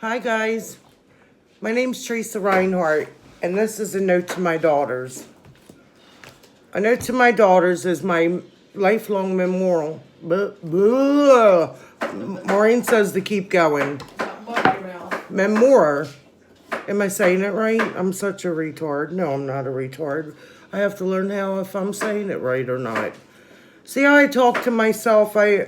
Hi guys, my name's Theresa Reinhard, and this is a note to my daughters. A note to my daughters is my lifelong memorial. Maureen says to keep going. Memoir. Am I saying it right? I'm such a retard. No, I'm not a retard. I have to learn how if I'm saying it right or not. See how I talk to myself? I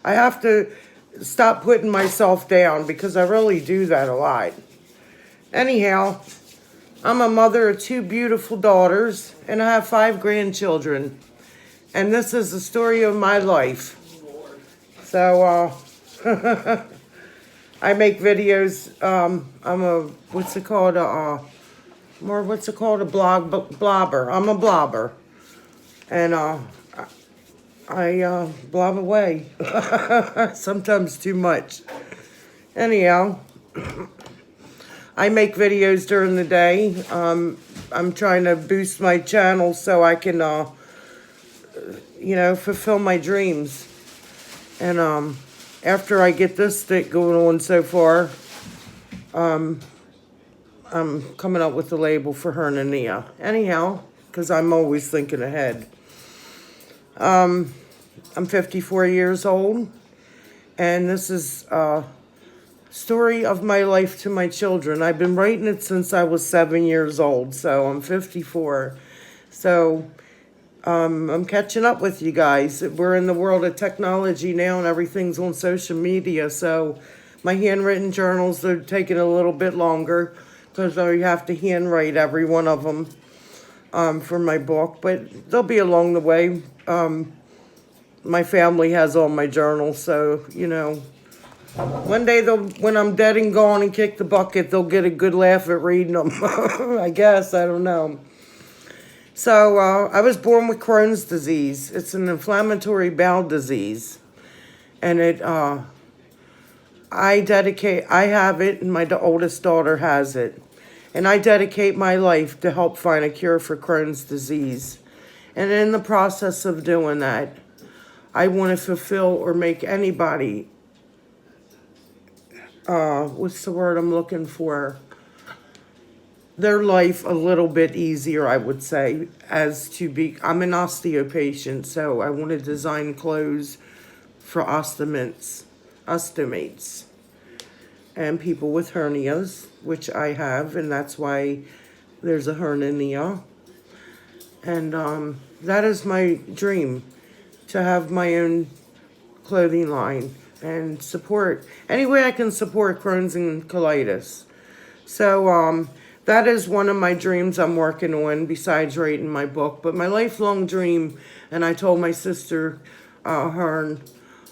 have to stop putting myself down because I really do that a lot. Anyhow, I'm a mother of 2 beautiful daughters and I have 5 grandchildren. And this is the story of my life. So, I make videos. I'm a, what's it called? A blobber. I'm a blobber. And, I blob away. Sometimes too much. Anyhow, I make videos during the day. I'm trying to boost my channel so I can, fulfill my dreams. And after I get this stick going on so far, I'm coming up with the label for her and Nia. Anyhow, because I'm always thinking ahead. I'm 54 years old, and this is a story of my life to my children. I've been writing it since I was 7 years old, so I'm 54. So I'm catching up with you guys. We're in the world of technology now, and everything's on social media, so my handwritten journals are taking a little bit longer because I have to handwrite every one of them for my book, but they'll be along the way. My family has all my journals, so, one day when I'm dead and gone and kick the bucket, they'll get a good laugh at reading them. I guess, I don't know. So, I was born with Crohn's disease. It's an inflammatory bowel disease. And I have it, and my oldest daughter has it. And I dedicate my life to help find a cure for Crohn's disease. And in the process of doing that, I want to fulfill or make anybody, what's the word I'm looking for? Their life a little bit easier, I would say, I'm an osteo patient, so I want to design clothes for ostomates, and people with hernias, which I have, and that's why there's a hernia. And that is my dream, to have my own clothing line and support any way I can support Crohn's and colitis. So that is one of my dreams I'm working on besides writing my book. But my lifelong dream, and I told my sister, Hearn,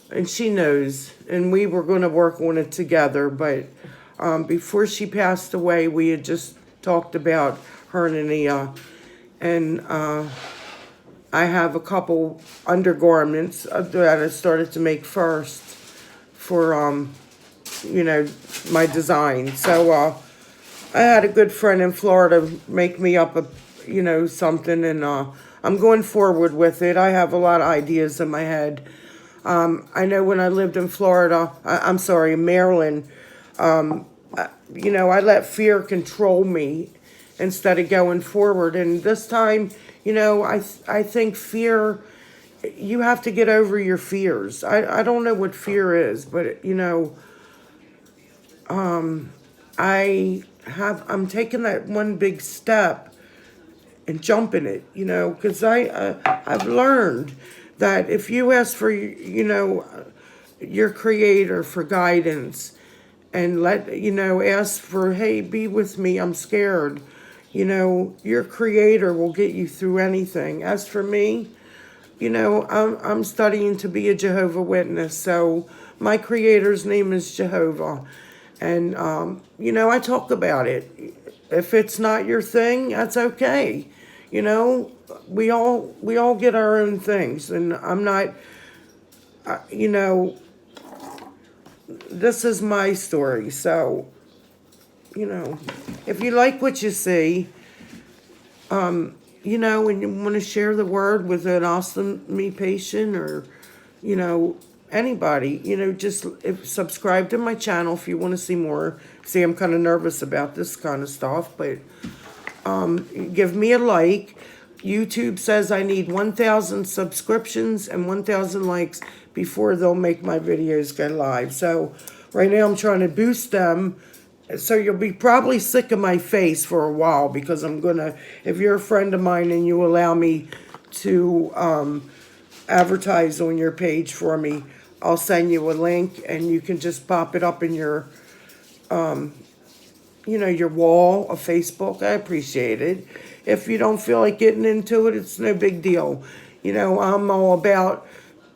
and she knows, and we were going to work on it together. But before she passed away, we had just talked about hernia. And I have a couple undergarments that I started to make first for, my design. So I had a good friend in Florida make me up something, and I'm going forward with it. I have a lot of ideas in my head. I know when I lived in Maryland, I let fear control me instead of going forward. And this time, I think fear, you have to get over your fears. I don't know what fear is, but, I'm taking that one big step and jumping it, because I've learned that if you ask for, your creator for guidance and ask for, hey, be with me, I'm scared. Your creator will get you through anything. As for me, I'm studying to be a Jehovah Witness. So my creator's name is Jehovah. And, I talk about it. If it's not your thing, that's okay. We all get our own things. And I'm not, this is my story. So, if you like what you see, and you want to share the word with an ostomy patient or, anybody, just subscribe to my channel if you want to see more. See, I'm kind of nervous about this kind of stuff, but give me a like. YouTube says I need 1,000 subscriptions and 1,000 likes before they'll make my videos go live. So right now I'm trying to boost them. So you'll be probably sick of my face for a while because I'm gonna, if you're a friend of mine and you allow me to advertise on your page for me, I'll send you a link and you can just pop it up in your, your wall of Facebook. I appreciate it. If you don't feel like getting into it, it's no big deal. I'm all about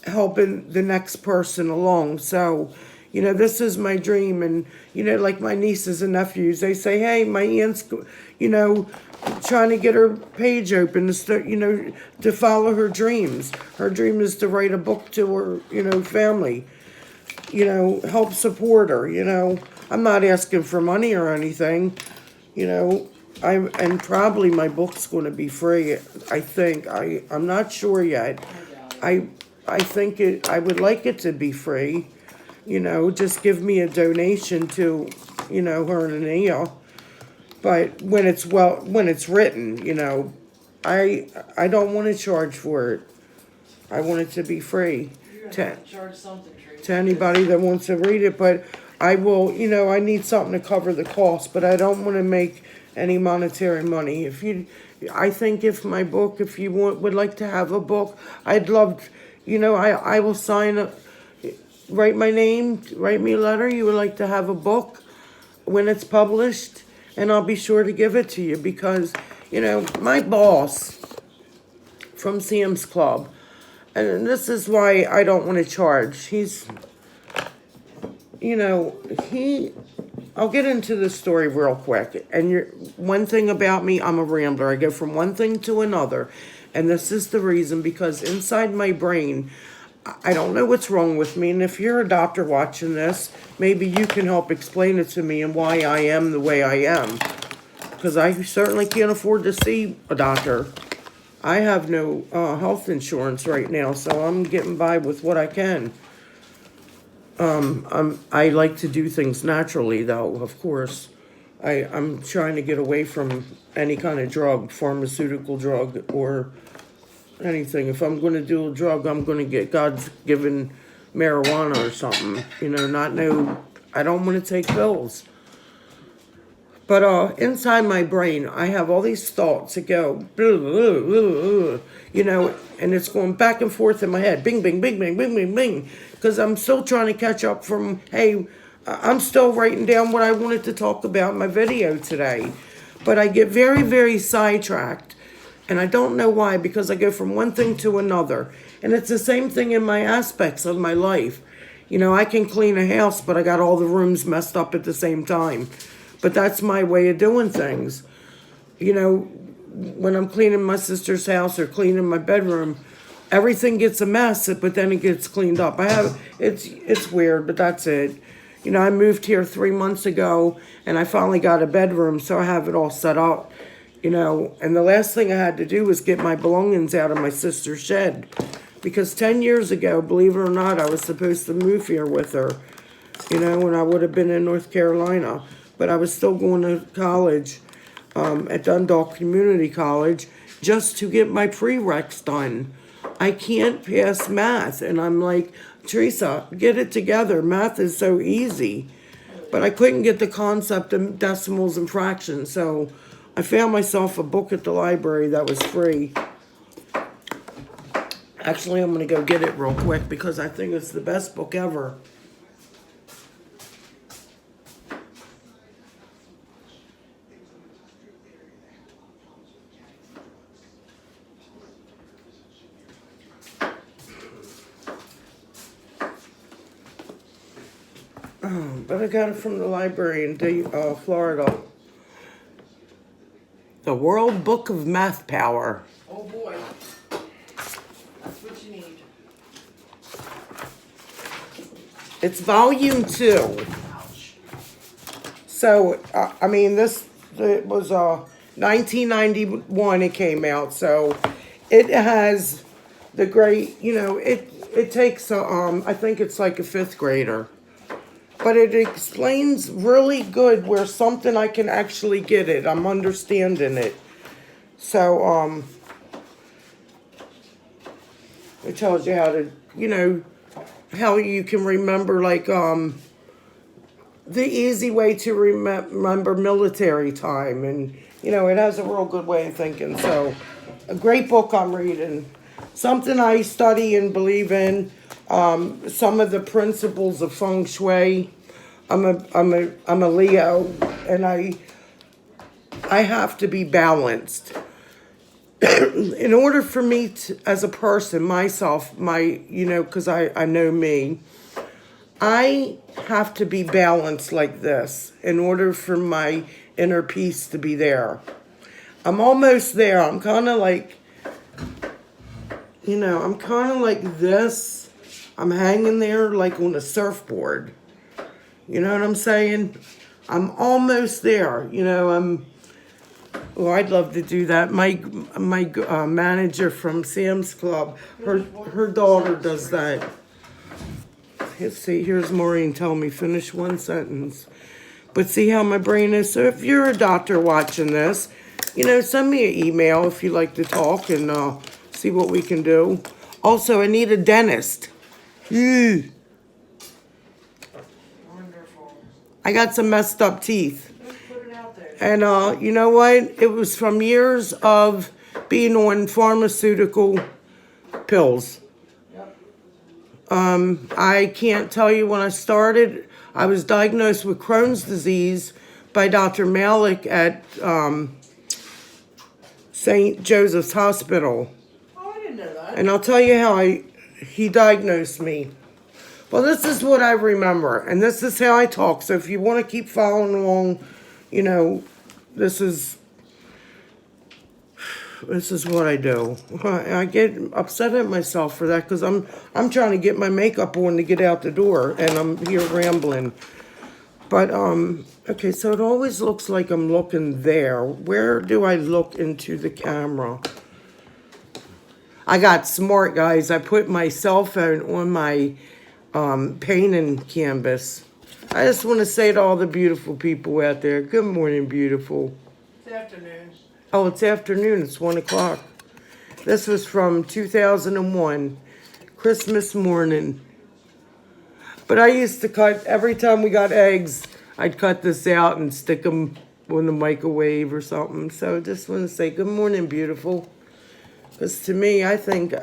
helping the next person along. So, this is my dream. And, like my nieces and nephews, they say, hey, my aunt's, trying to get her page open to start, to follow her dreams. Her dream is to write a book to her, family, help support her, I'm not asking for money or anything, and probably my book's going to be free. I think I'm not sure yet. I think I would like it to be free. Just give me a donation to her and Nia. But when it's written, I don't want to charge for it. I want it to be free to anybody that wants to read it. But I will, I need something to cover the cost, but I don't want to make any monetary money. I think if my book, if you would like to have a book, I'd love, I will sign write my name, write me a letter. You would like to have a book when it's published, and I'll be sure to give it to you because, my boss from Sam's Club, and this is why I don't want to charge. I'll get into the story real quick. And one thing about me, I'm a rambler. I go from one thing to another. And this is the reason, because inside my brain, I don't know what's wrong with me. And if you're a doctor watching this, maybe you can help explain it to me and why I am the way I am. Because I certainly can't afford to see a doctor. I have no health insurance right now, so I'm getting by with what I can. I like to do things naturally, though, of course. I'm trying to get away from any kind of drug, pharmaceutical drug, or anything. If I'm going to do a drug, I'm going to get God's given marijuana or something. I don't want to take pills. But inside my brain, I have all these thoughts that go, and it's going back and forth in my head. Bing, bing, bing, bing, bing, bing, bing. Because I'm still trying to catch up from, I'm still writing down what I wanted to talk about in my video today. But I get very, very sidetracked. And I don't know why, because I go from one thing to another. And it's the same thing in my aspects of my life. I can clean a house, but I got all the rooms messed up at the same time. But that's my way of doing things. When I'm cleaning my sister's house or cleaning my bedroom, everything gets a mess, but then it gets cleaned up. It's weird, but that's it. I moved here 3 months ago, and I finally got a bedroom, so I have it all set up. And the last thing I had to do was get my belongings out of my sister's shed. Because 10 years ago, believe it or not, I was supposed to move here with her, when I would have been in North Carolina. But I was still going to college at Dundalk Community College just to get my prereqs done. I can't pass math. And I'm like, Theresa, get it together. Math is so easy. But I couldn't get the concept of decimals and fractions. So I found myself a book at the library that was free. Actually, I'm going to go get it real quick because I think it's the best book ever. But I got it from the library in Florida. The World Book of Math Power. Oh boy. That's what you need. It's volume 2. Ouch. So, it was 1991 it came out. So, it has the great, it takes I think it's like a fifth grader. But it explains really good where something I can actually get it. I'm understanding it. So, it tells you how to, how you can remember, like, the easy way to remember military time. And, it has a real good way of thinking. So, a great book I'm reading. Something I study and believe in. Some of the principles of feng shui. I'm a Leo, and I have to be balanced. In order for me to, as a person, myself, because I know me, I have to be balanced like this in order for my inner peace to be there. I'm almost there. I'm kind of like, I'm kind of like this. I'm hanging there like on a surfboard. You know what I'm saying? I'm almost there. I'd love to do that. My manager from Sam's Club, her daughter does that. Let's see, here's Maureen telling me finish one sentence. But see how my brain is? So if you're a doctor watching this, send me an email if you like to talk and see what we can do. Also, I need a dentist. Wonderful. I got some messed up teeth. Let's put it out there. And you know what? It was from years of being on pharmaceutical pills. Yep. I can't tell you when I started. I was diagnosed with Crohn's disease by Dr. Malik at St. Joseph's Hospital. Oh, I didn't know that. And I'll tell you how he diagnosed me. Well, this is what I remember, and this is how I talk. So if you want to keep following along, this is what I do. I get upset at myself for that because I'm trying to get my makeup on to get out the door, and I'm here rambling. But okay, so it always looks like I'm looking there. Where do I look into the camera? I got smart, guys. I put my cell phone on my painting canvas. I just want to say to all the beautiful people out there, good morning, beautiful. It's afternoon. Oh, it's afternoon. It's 1 o'clock. This was from 2001, Christmas morning. But I used to cut, every time we got eggs, I'd cut this out and stick them in the microwave or something. So I just want to say good morning, beautiful. Because to me, I think,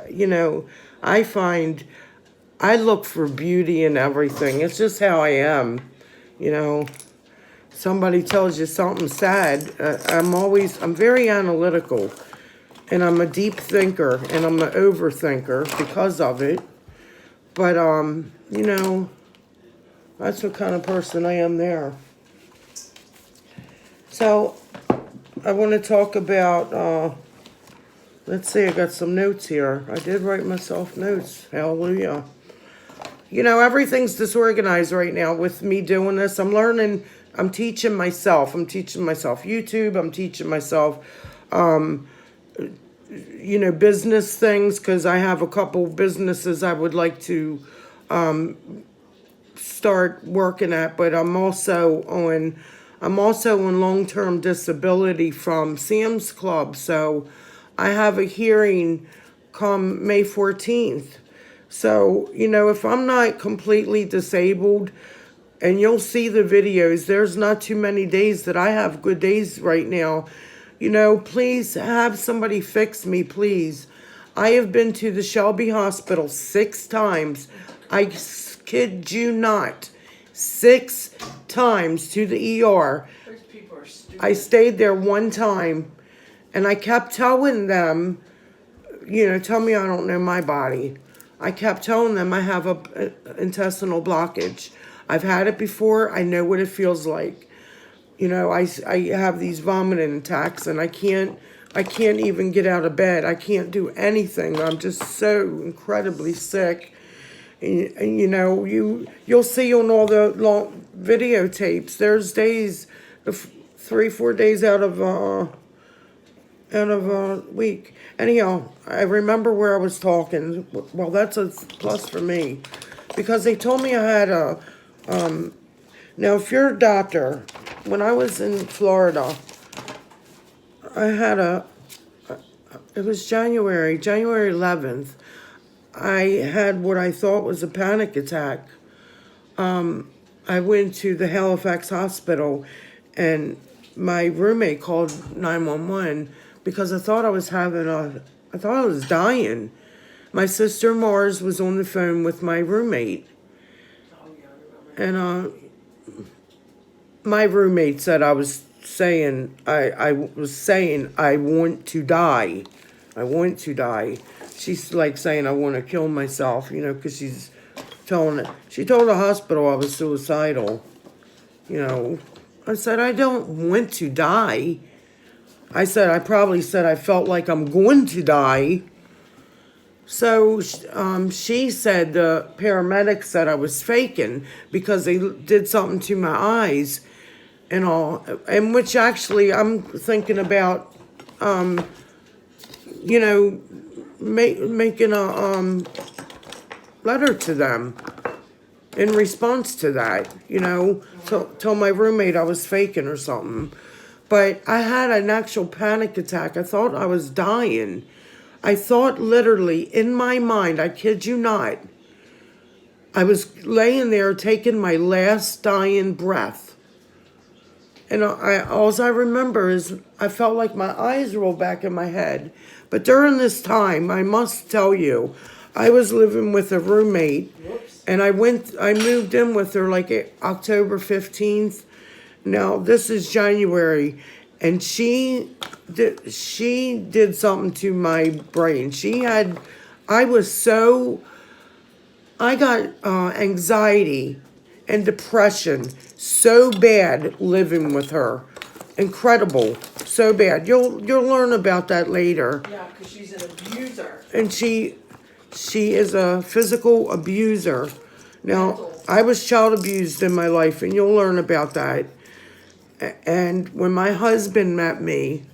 I look for beauty in everything. It's just how I am. Somebody tells you something sad, I'm very analytical. And I'm a deep thinker, and I'm an overthinker because of it. But, that's what kind of person I am there. So, I want to talk about, let's see, I got some notes here. I did write myself notes. Hallelujah. Everything's disorganized right now with me doing this. I'm learning, I'm teaching myself YouTube, I'm teaching myself, business things, because I have a couple businesses I would like to start working at, but I'm also on long-term disability from Sam's Club, so I have a hearing come May 14th. So, if I'm not completely disabled, and you'll see the videos, there's not too many days that I have good days right now. Please have somebody fix me, please. I have been to the Shelby Hospital 6 times. I kid you not. 6 times to the ER. Those people are stupid. I stayed there 1 time, and I kept telling them, tell me I don't know my body. I kept telling them I have a intestinal blockage. I've had it before. I know what it feels like. I have these vomiting attacks, and I can't even get out of bed. I can't do anything. I'm just so incredibly sick. And you'll see on all the long videotapes, there's days, 3-4 days out of out of a week. Anyhow, I remember where I was talking. Well, that's a plus for me because they told me I had a. Now, if you're a doctor, when I was in Florida, I had a. It was January 11th. I had what I thought was a panic attack. I went to the Halifax hospital and my roommate called 911 because I thought I thought I was dying. My sister Mars was on the phone with my roommate. And my roommate said I was saying, I was saying I want to die. I want to die. She's like saying I want to kill myself, because she told the hospital I was suicidal. I said, I don't want to die. I probably said I felt like I'm going to die. So she said the paramedics said I was faking because they did something to my eyes and all. And which actually I'm thinking about, making a letter to them in response to that, tell my roommate I was faking or something. But I had an actual panic attack. I thought I was dying. I thought literally in my mind, I kid you not, I was laying there taking my last dying breath. And all I remember is I felt like my eyes rolled back in my head. But during this time, I must tell you, I was living with a roommate. Whoops. And I moved in with her like October 15th. Now, this is January. And she did something to my brain. I got anxiety and depression so bad living with her. Incredible. So bad. You'll learn about that later. Yeah, because she's an abuser. And she is a physical abuser. Now, Mental. I was child abused in my life, and you'll learn about that. And when my husband met me,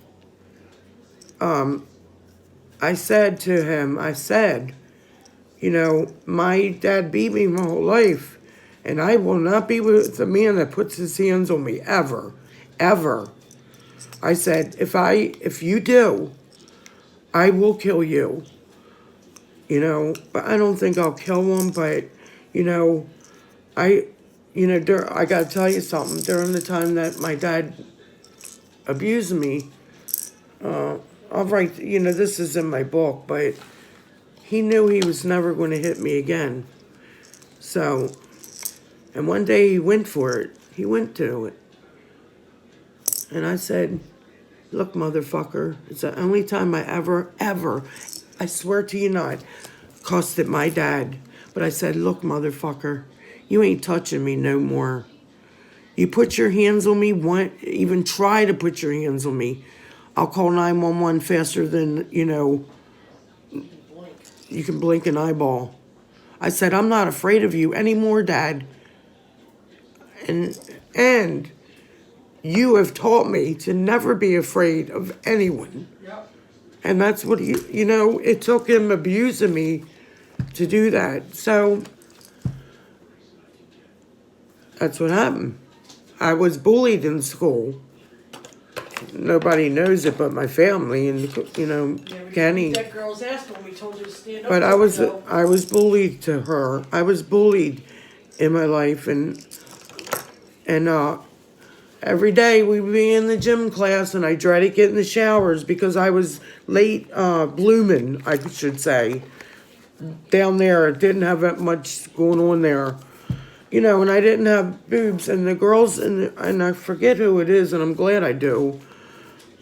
I said to him, my dad beat me my whole life, and I will not be with a man that puts his hands on me ever, ever. I said, if you do, I will kill you. But I don't think I'll kill him, but, I gotta tell you something. During the time that my dad abused me, I'll write, this is in my book, but he knew he was never going to hit me again. So, and one day he went for it. He went to it. And I said, look, motherfucker, it's the only time I ever, I swear to you not, cussed my dad. But I said, look, motherfucker, you ain't touching me no more. You put your hands on me, even try to put your hands on me, I'll call 911 faster than, you can blink an eyeball. I said, I'm not afraid of you anymore, Dad. And you have taught me to never be afraid of anyone. Yep. And that's what it took him abusing me to do that. So that's what happened. I was bullied in school. Nobody knows it but my family and, Yeah, we Kenny. beat that girl's ass when we told her to stand up. But for I was herself. bullied to her. I was bullied in my life, and every day we'd be in the gym class, and I dreaded getting the showers because I was late blooming, I should say. Down there, it didn't have that much going on there, and I didn't have boobs, and the girls and I forget who it is, and I'm glad I do,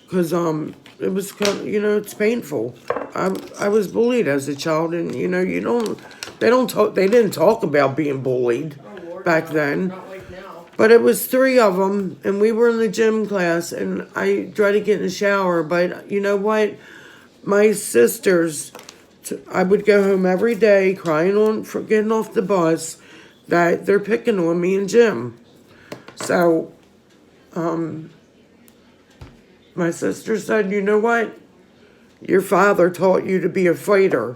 because it was kind of, it's painful. I was bullied as a child, and they didn't talk about being bullied Oh, Lord, back no, then. Not like now. But it was 3 of them, and we were in the gym class, and I tried to get in the shower, but you know what? My sisters, I would go home every day crying for getting off the bus that they're picking on me in gym. So, my sister said, you know what? Your father taught you to be a fighter.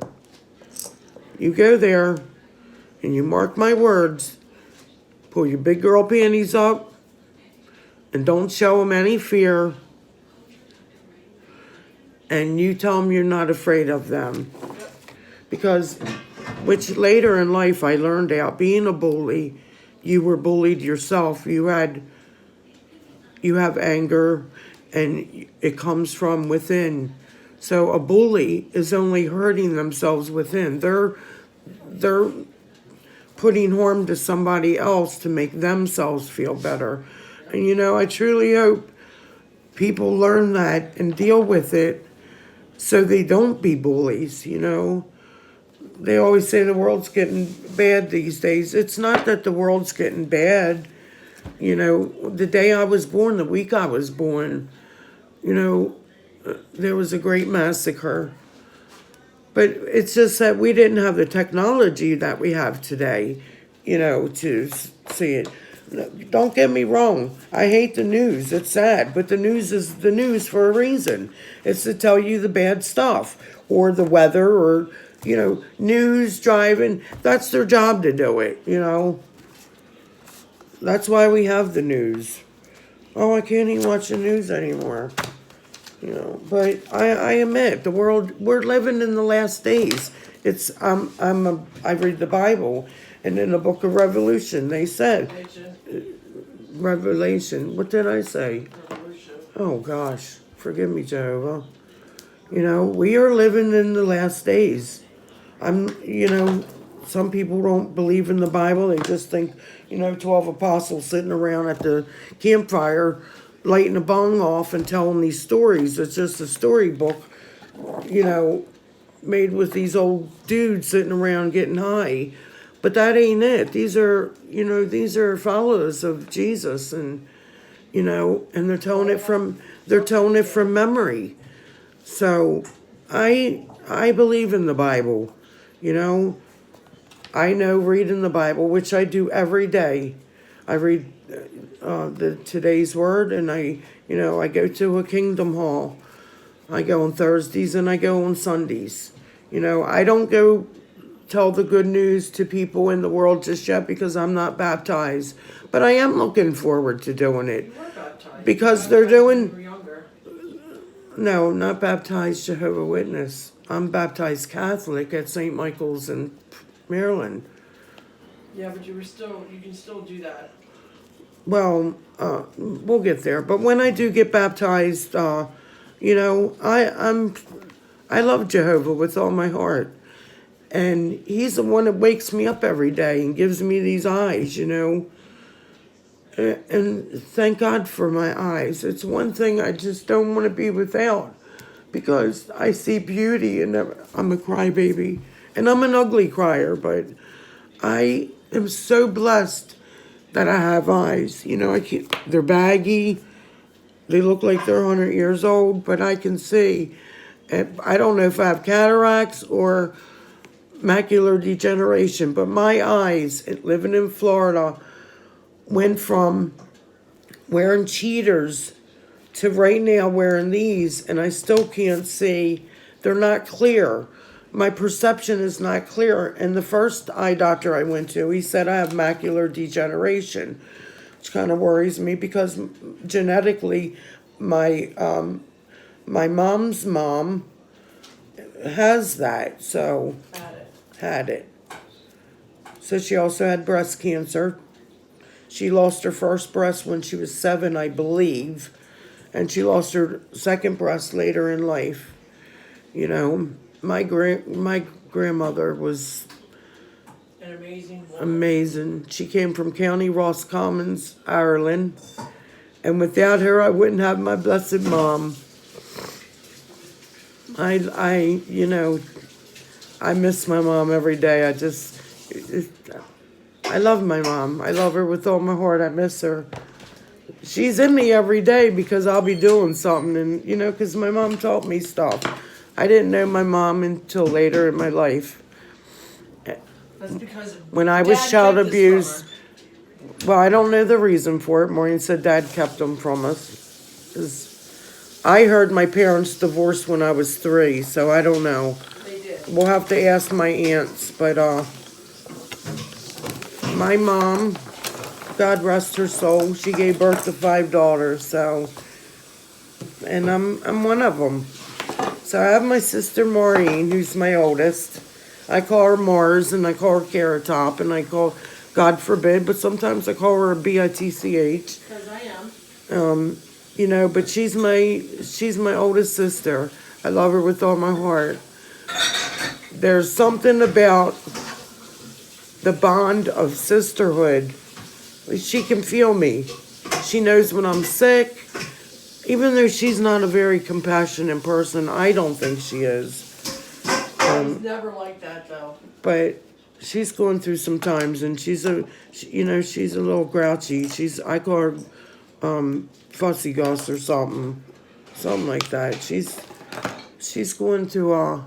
You go there and you mark my words, pull your big girl panties up and don't show them any fear. And you tell them you're not afraid of them. Because, which later in life I learned out, being a bully, you were bullied yourself. You have anger and it comes from within. So a bully is only hurting themselves within. They're putting harm to somebody else to make themselves feel better. And I truly hope people learn that and deal with it so they don't be bullies. They always say the world's getting bad these days. It's not that the world's getting bad. The day I was born, the week I was born, there was a great massacre. But it's just that we didn't have the technology that we have today, to see it. Don't get me wrong. I hate the news. It's sad. But the news is the news for a reason. It's to tell you the bad stuff or the weather or, news, driving. That's their job to do it, That's why we have the news. Oh, I can't even watch the news anymore. But I admit the world, we're living in the last days. I read the Bible, and in the book of Revelation, they said, Revelation, what did I say? Oh gosh, forgive me, Jehovah. We are living in the last days. Some people don't believe in the Bible. They just think, 12 apostles sitting around at the campfire lighting a bong off and telling these stories. It's just a storybook, made with these old dudes sitting around getting high. But that ain't it. These are followers of Jesus, and and they're telling it from memory. So I believe in the Bible. I know reading the Bible, which I do every day. I read today's word, and I go to a Kingdom Hall. I go on Thursdays and I go on Sundays. I don't go tell the good news to people in the world just yet because I'm not baptized. But I am looking forward to doing it. You were baptized. Because they're doing... When you were younger. No, not baptized Jehovah's Witness. I'm baptized Catholic at St. Michael's in Maryland. Yeah, but you can still do that. Well, we'll get there. But when I do get baptized, I love Jehovah with all my heart. And he's the one that wakes me up every day and gives me these eyes, And thank God for my eyes. It's one thing I just don't want to be without, because I see beauty and I'm a crybaby. And I'm an ugly crier, but I am so blessed that I have eyes. They're baggy. They look like they're 100 years old, but I can see. I don't know if I have cataracts or macular degeneration, but my eyes, living in Florida, went from wearing cheaters to right now wearing these, and I still can't see. They're not clear. My perception is not clear. And the first eye doctor I went to, he said I have macular degeneration, which kind of worries me because genetically my mom's mom has that, so had it. So she also had breast cancer. She lost her first breast when she was 7, I believe, and she lost her second breast later in life. My grandmother was An amazing woman. amazing. She came from County Roscommons, Ireland, and without her, I wouldn't have my blessed mom. I miss my mom every day. I love my mom. I love her with all my heart. I miss her. She's in me every day because I'll be doing something, and because my mom taught me stuff. I didn't know my mom until later in my life. That's because When I was Dad child kept this abused, from her. well, I don't know the reason for it. Maureen said Dad kept them from us. I heard my parents divorced when I was 3, so I don't know. They did. We'll have to ask my aunts, but my mom, God rest her soul, she gave birth to 5 daughters, so, and I'm one of them. So I have my sister Maureen, who's my oldest. I call her Mars, and I call her Carrot Top, and I call, God forbid, but sometimes I call her a Bitch. Because I am. You know, but she's my oldest sister. I love her with all my heart. There's something about the bond of sisterhood. She can feel me. She knows when I'm sick. Even though she's not a very compassionate person, I don't think she is. She's never like that, though. But she's going through some times, and she's a little grouchy. I call her fussy Gus or something like that. She's going through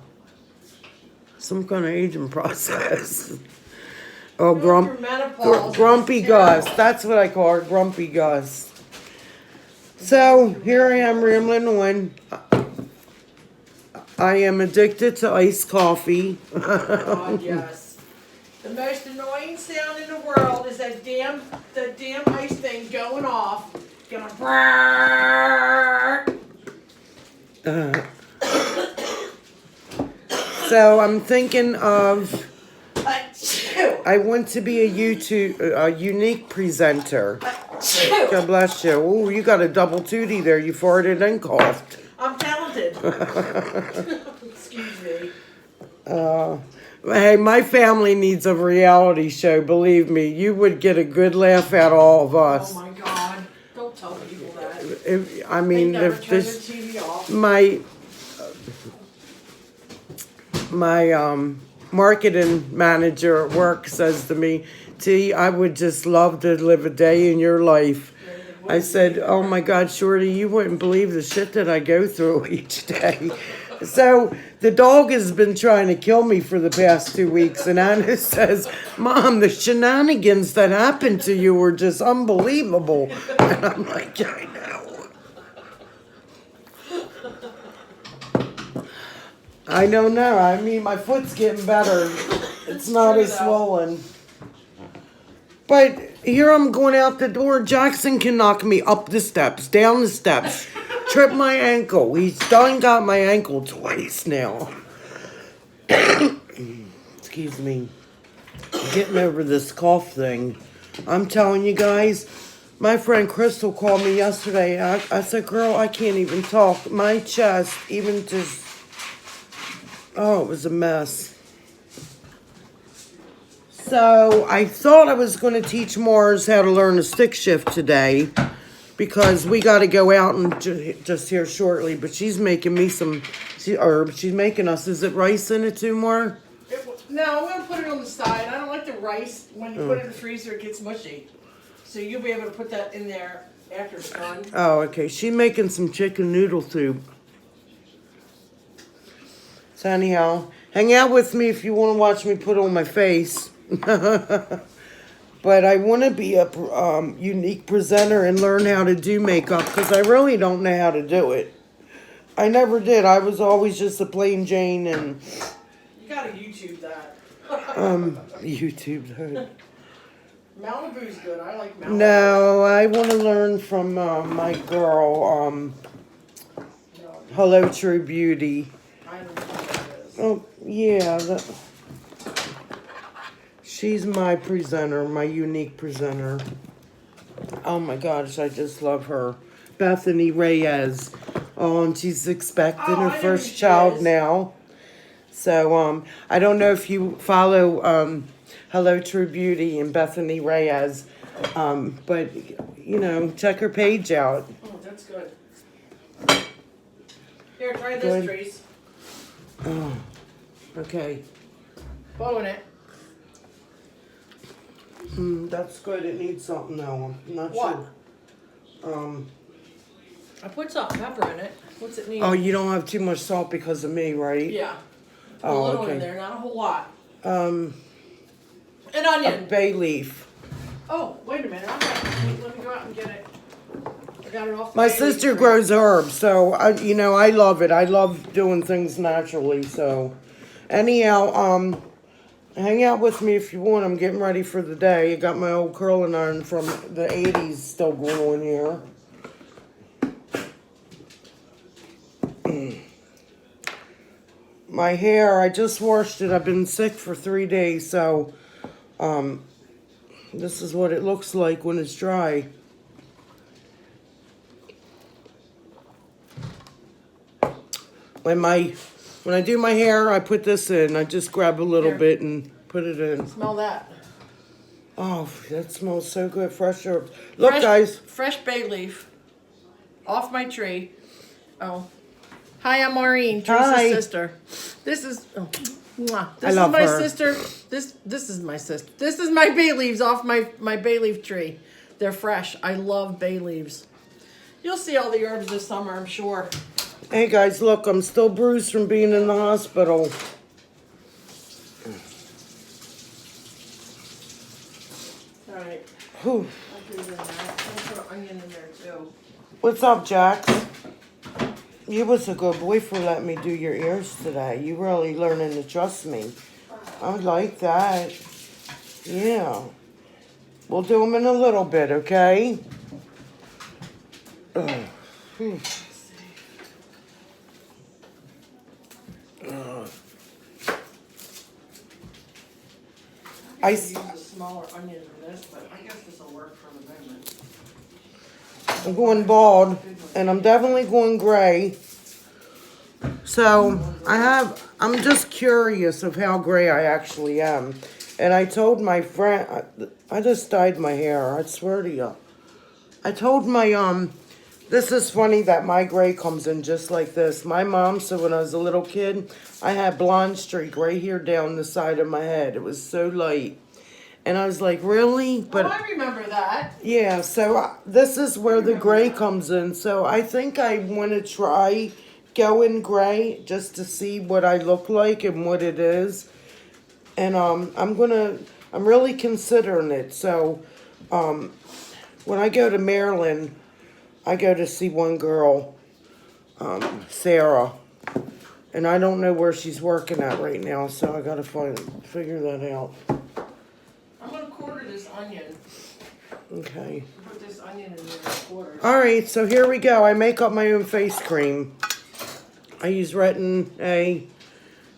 some kind of aging process. Oh, grumpy Gus. That's what I call her, grumpy Gus. So here I am rambling on. I am addicted to iced coffee. God, yes. The most annoying sound in the world is the damn ice thing going off. Going So I'm thinking of. Achoo. I want to be a unique presenter. Achoo. God bless you. Oh, you got a double tootie there. You farted and coughed. I'm talented. Excuse me. Hey, my family needs a reality show. Believe me, you would get a good laugh out of all of us. Oh my God. Don't tell people that. They never if turn this, the TV off. my marketing manager at work says to me, T, I would just love to live a day in your life. I said, oh my God, Shorty, you wouldn't believe the shit that I go through each day. So the dog has been trying to kill me for the past 2 weeks, and Anna says, Mom, the shenanigans that happened to you were just unbelievable. And I'm like, yeah, I know. I don't know. I mean, my foot's getting better. It's not as swollen. But here I'm going out the door. Jackson can knock me up the steps, down the steps, trip my ankle. He's done got my ankle twice now. Excuse me. Getting over this cough thing. I'm telling you guys, my friend Crystal called me yesterday. I said, girl, I can't even talk. My chest, even just, oh, it was a mess. So I thought I was going to teach Mars how to learn a stick shift today, because we got to go out and just here shortly. But she's making me she's making us. Is it rice in it too, Mar? No, I'm going to put it on the side. I don't like the rice. When you put it in the freezer, it gets mushy. So you'll be able to put that in there after it's done. Oh, okay. She's making some chicken noodle soup. So anyhow, hang out with me if you want to watch me put on my face. But I want to be a unique presenter and learn how to do makeup, because I really don't know how to do it. I never did. I was always just a plain Jane, and you gotta YouTube that. YouTube that. Malibu's good. I like Malibu. No, I want to learn from my girl, Hello True Beauty. I don't know what that is. Oh yeah, she's my presenter, my unique presenter. Oh my gosh, I just love her. Bethany Reyes. Oh, and she's expecting her first child now. So, I don't know if you follow Hello True Beauty and Bethany Reyes, but, you know, check her page out. Oh, that's good. Here, try this, Good. Trace. Oh, okay. Blowing it. That's good. It needs something though. I'm not What? sure. I put salt and pepper in it. What's it need? Oh, you don't have too much salt because of me, right? Yeah. Put Oh, a little okay. in there, not a whole lot. An An onion. bay leaf. Oh, wait a minute. Let me go out and get it. got it off the My bay leaf sister tree. grows herbs, so I love it. I love doing things naturally. So, anyhow, hang out with me if you want. I'm getting ready for the day. I got my old curling iron from the '80s still going here. My hair, I just washed it. I've been sick for 3 days, so this is what it looks like when it's dry. When I do my hair, I put this in. I just grab a little Here. bit and put it in. Smell that. Oh, that smells so good. Fresh herbs. Look, Fresh, guys. Fresh bay leaf. Off my tree. Oh. Hi, I'm Maureen, Teresa's Hi. sister. This is mwah. I This love is my her. sister. This is my sister. This is my bay leaves off my bay leaf tree. They're fresh. I love bay leaves. You'll see all the herbs this summer, I'm sure. Hey, guys, look. I'm still bruised from being in the hospital. All right. Whew. I'll do that. I'll put an onion in there too. What's up, Jax? You was a good boy for letting me do your ears today. You really learning to trust me. I like that. Yeah. We'll do them in a little bit, okay? Ugh. Phew. I s- use a smaller onion than this, but I guess this will work for the moment. I'm going bald, and I'm definitely going gray. So, I'm just curious of how gray I actually am. And I told my friend, I just dyed my hair, I swear to you. I told my, this is funny that my gray comes in just like this. My mom said when I was a little kid, I had blonde streak right here down the side of my head. It was so light. And I was like, really? But I remember that. yeah, so this is where the gray comes in. So I think I want to try going gray just to see what I look like and what it is. And I'm really considering it. So when I go to Maryland, I go to see one girl, Sarah. And I don't know where she's working at right now, so I gotta figure that out. I'm gonna quarter this onion. Okay. Put this onion in there in quarters. Alright, so here we go. I make up my own face cream. I use Retin A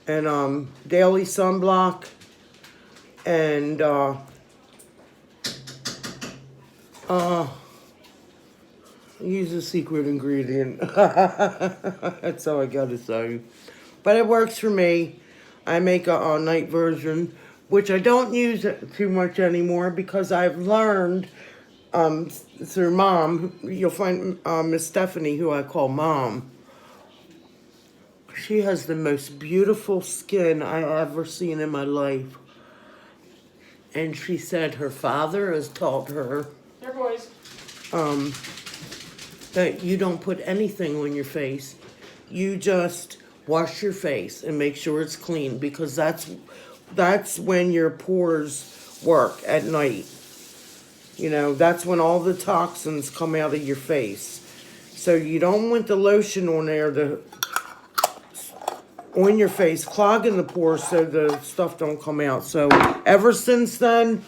and daily sunblock and use a secret ingredient. That's all I gotta say. But it works for me. I make a all-night version, which I don't use it too much anymore because I've learned through Mom. You'll find Miss Stephanie, who I call Mom. She has the most beautiful skin I ever seen in my life. And she said her father has taught her There, boys. that you don't put anything on your face. You just wash your face and make sure it's clean because that's when your pores work at night. You know, that's when all the toxins come out of your face. So you don't want the lotion on there on your face, clogging the pores so the stuff don't come out. So ever since then,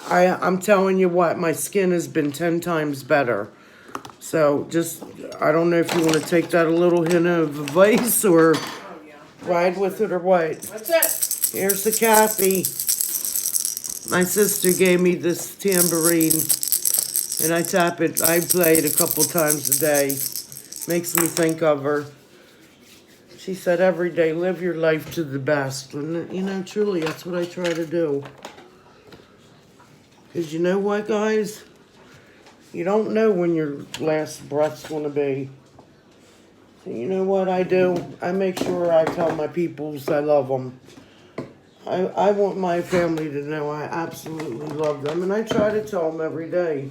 I'm telling you what, my skin has been 10 times better. So just, I don't know if you want to take that a little hint of advice or Oh yeah. ride with it or what. That's it. Here's the Kathy. My sister gave me this tambourine and I tap it, I play it a couple times a day. Makes me think of her. She said every day, live your life to the best. And, you know, truly, that's what I try to do. Because you know what, guys? You don't know when your last breath's going to be. So you know what I do? I make sure I tell my peoples I love them. I want my family to know I absolutely love them. And I try to tell them every day.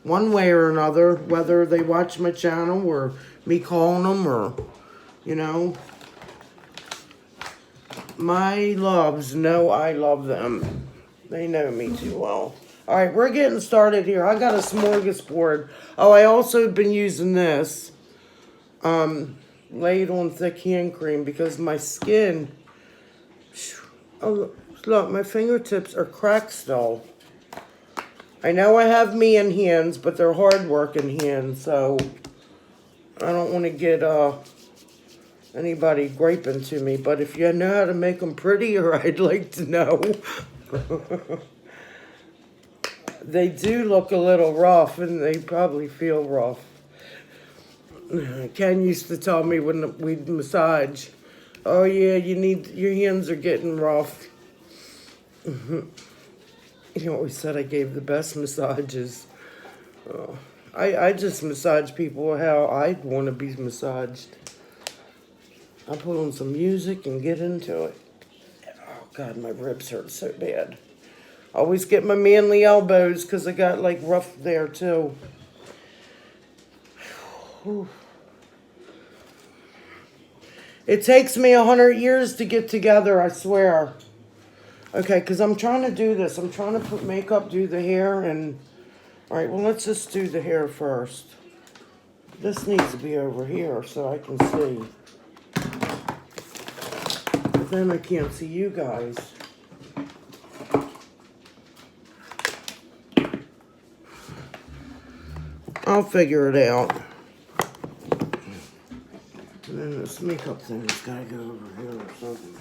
One way or another, whether they watch my channel or me calling them or... You know, my loves know I love them. They know me too well. All right, we're getting started here. I got a smorgasbord. Oh, I also been using this, laid on thick hand cream because my skin, oh, look, my fingertips are cracked still. I know I have man hands, but they're hard working hands, so I don't want to get, anybody griping to me. But if you know how to make them prettier, I'd like to know. They do look a little rough, and they probably feel rough. Ken used to tell me when we'd massage, oh yeah, your hands are getting rough. He always said I gave the best massages. I just massage people how I'd want to be massaged. I put on some music and get into it. Oh God, my ribs hurt so bad. Always get my manly elbows because I got like rough there too. Whew. It takes me 100 years to get together, I swear. Okay, because I'm trying to do this. I'm trying to put makeup, do the hair, and... Alright, well, let's just do the hair first. This needs to be over here so I can see. But then I can't see you guys. I'll figure it out. And then this makeup thing has got to go over here or something.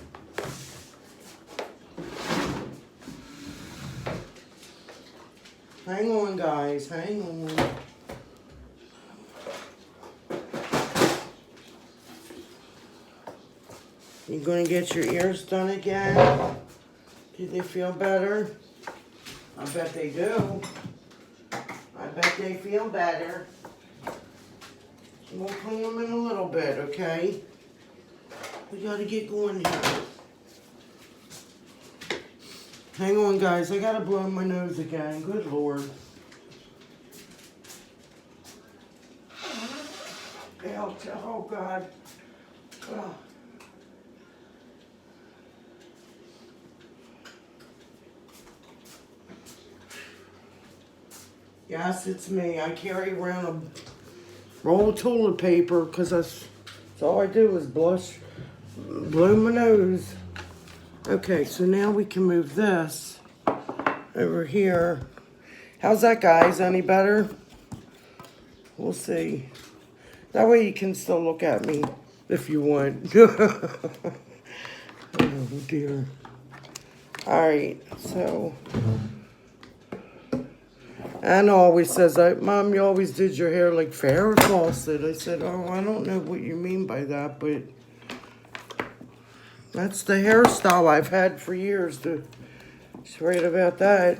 Hang on, guys. Hang on. You gonna get your ears done again? Do they feel better? I bet they do. I bet they feel better. We'll clean them in a little bit, okay? We gotta get going here. Hang on, guys. I gotta blow my nose again. Good Lord. Ouch. Oh, God. Oh. Yes, it's me. I carry around a roll of toilet paper because that's all I do is blow my nose. Okay, so now we can move this over here. How's that, guys? Any better? We'll see. That way you can still look at me if you want. Oh, dear. All right, so... Anna always says, Mom, you always did your hair like Farrah Fawcett. I said, oh, I don't know what you mean by that, but that's the hairstyle I've had for years. She's right about that.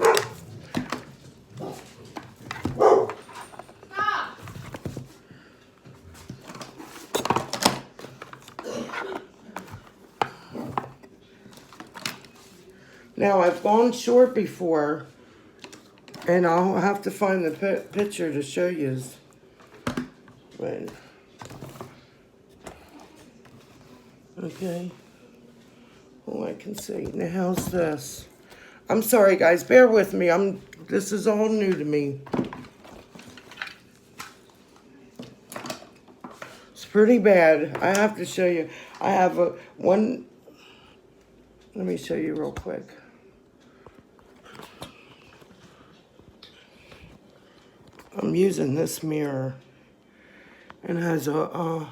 Now, I've gone short before. And I'll have to find the picture to show you. But, okay. Oh, I can see. Now, how's this? I'm sorry, guys. Bear with me. This is all new to me. It's pretty bad. I have to show you. I have one. Let me show you real quick. I'm using this mirror, and it has a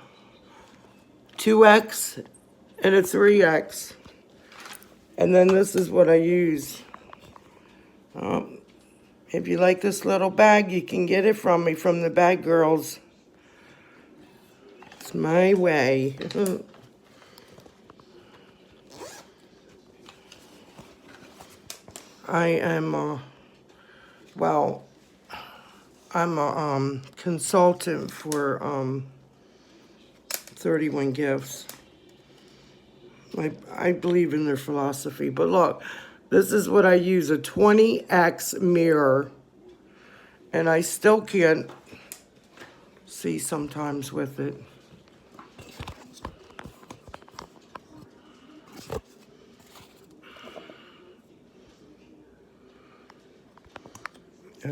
2X and a 3X, and then this is what I use. If you like this little bag, you can get it from me, from the Bag Girls. It's my way. I am, well, I'm a consultant for 31 Gifts. I believe in their philosophy. But look, this is what I use, a 20X mirror. And I still can't see sometimes with it.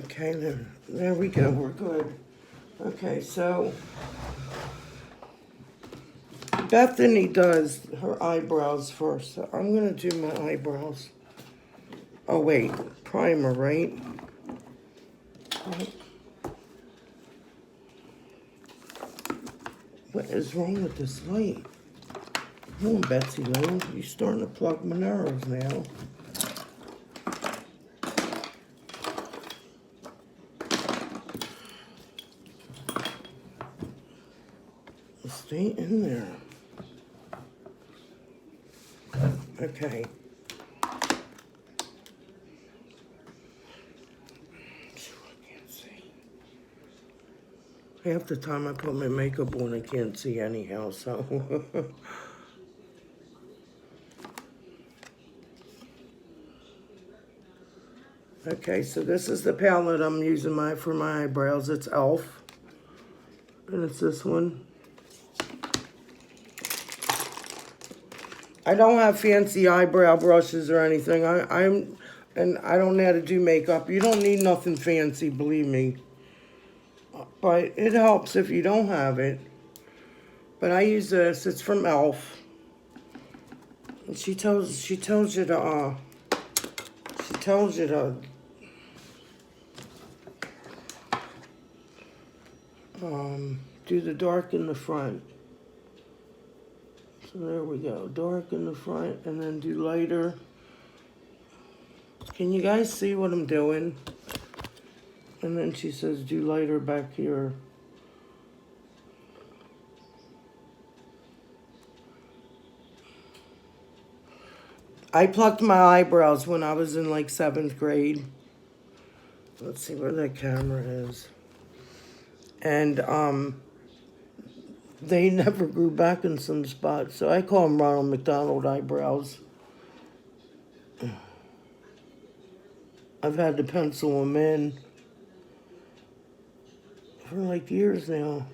Okay, there we go, we're good. Okay, so Bethany does her eyebrows first, so I'm gonna do my eyebrows. Oh wait, primer, right? What is wrong with this light? Come on, Betsy Lou, you're starting to plug my nerves now. Stay in there. Okay. I can't see. Half the time I put my makeup on, I can't see anyhow, so. Okay, so this is the palette I'm using for my eyebrows. It's e.l.f. And it's this one. I don't have fancy eyebrow brushes or anything. And I don't know how to do makeup. You don't need nothing fancy, believe me. But it helps if you don't have it. But I use this. It's from e.l.f. And she tells you to do the dark in the front. So there we go, dark in the front, and then do lighter. Can you guys see what I'm doing? And then she says, do lighter back here. I plucked my eyebrows when I was in like 7th grade. Let's see where that camera is. And they never grew back in some spots, so I call them Ronald McDonald eyebrows. I've had to pencil them in for like years now.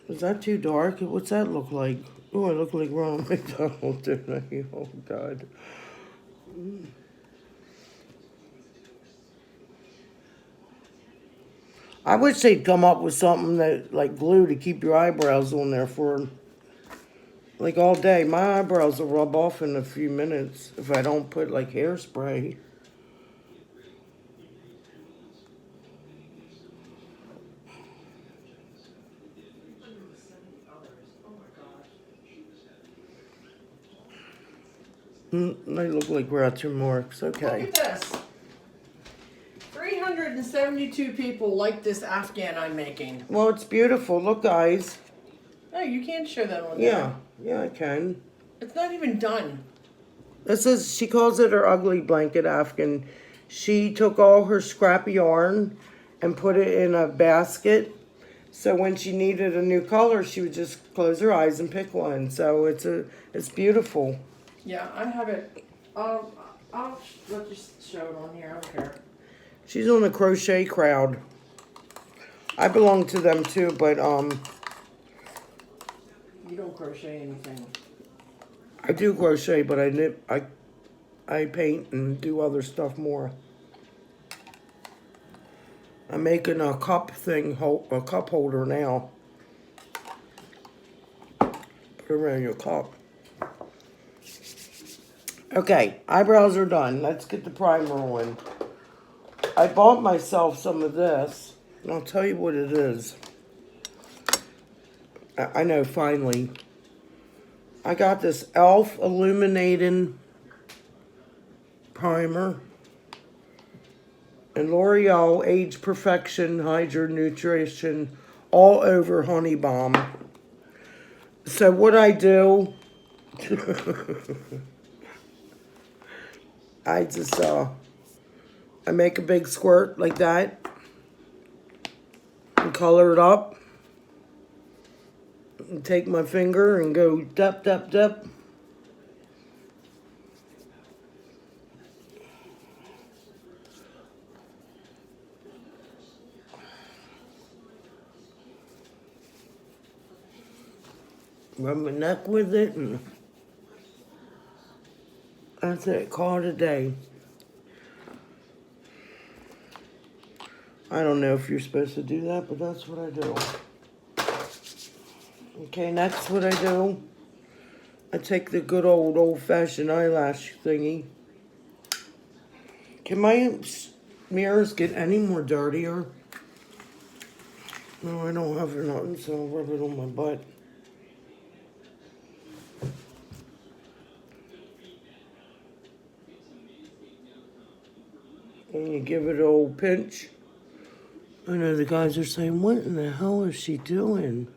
Is that too dark? What's that look like? Oh, I look like Ronald McDonald, don't I? Oh, God. I wish they'd come up with something that, like glue to keep your eyebrows on there for, like, all day. My eyebrows will rub off in a few minutes if I don't put, like, hairspray. They look like Groucho Marx. Okay. Look at this. 372 people like this Afghan I'm making. Well, it's beautiful. Look, guys. Oh, you can't show that on Yeah. Yeah, I can. It's not even done. This is, she calls it her ugly blanket Afghan. She took all her scrap yarn and put it in a basket. So when she needed a new color, she would just close her eyes and pick one. So it's beautiful. Yeah, I have it. I'll let you show it on here. I don't care. She's on the crochet crowd. I belong to them too, but You don't crochet anything. I do crochet, but I knit, I paint and do other stuff more. I'm making a cup thing, a cup holder now. Put it around your cup. Okay, eyebrows are done. Let's get the primer on. I bought myself some of this, and I'll tell you what it is. I know, finally. I got this e.l.f. Illuminating Primer and L'Oreal Age Perfection Hydra Nutrition All Over Honey Balm. So what I do, I just, I make a big squirt like that and color it up. And take my finger and go dup, dup, dup. Rub my neck with it, and that's it. Call it a day. I don't know if you're supposed to do that, but that's what I do. Okay, next what I do, I take the good old-fashioned eyelash thingy. Can my mirrors get any more dirtier? No, I don't have nothing, so I'll rub it on my butt. And you give it an old pinch. I know the guys are saying, what in the hell is she doing?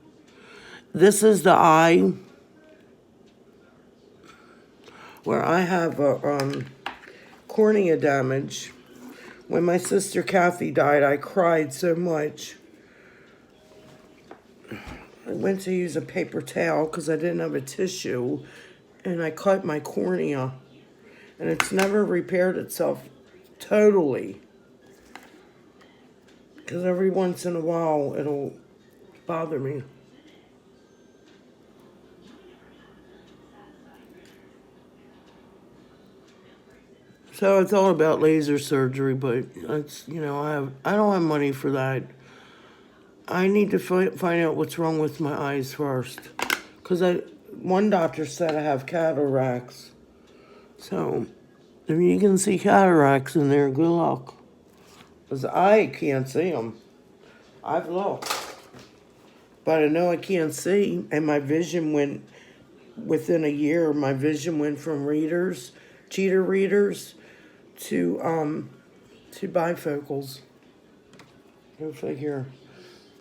This is the eye where I have a cornea damage. When my sister Kathy died, I cried so much. I went to use a paper towel because I didn't have a tissue, and I cut my cornea, and it's never repaired itself totally. Because every once in a while, it'll bother me. So it's all about laser surgery, but it's, you know, I don't have money for that. I need to find out what's wrong with my eyes first. Because one doctor said I have cataracts. So if you can see cataracts in there, good luck. Because I can't see them. I've looked. But I know I can't see. And my vision went, within a year, my vision went from cheater readers, to bifocals. Go figure.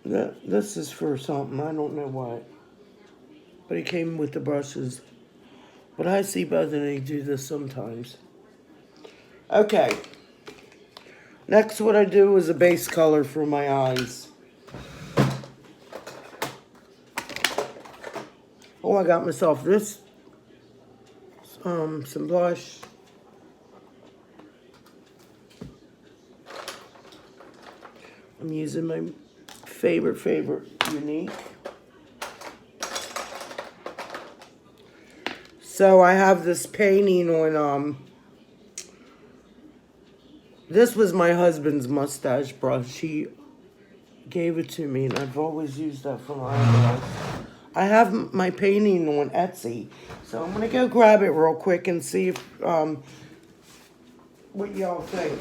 This is for something, I don't know what. But it came with the brushes. But I see better than they do this sometimes. Okay. Next, what I do is a base color for my eyes. Oh, I got myself this, some blush. I'm using my favorite Unique. So I have this painting on, this was my husband's mustache brush. He gave it to me, and I've always used that for my eyebrows. I have my painting on Etsy, so I'm gonna go grab it real quick and see if, what y'all think.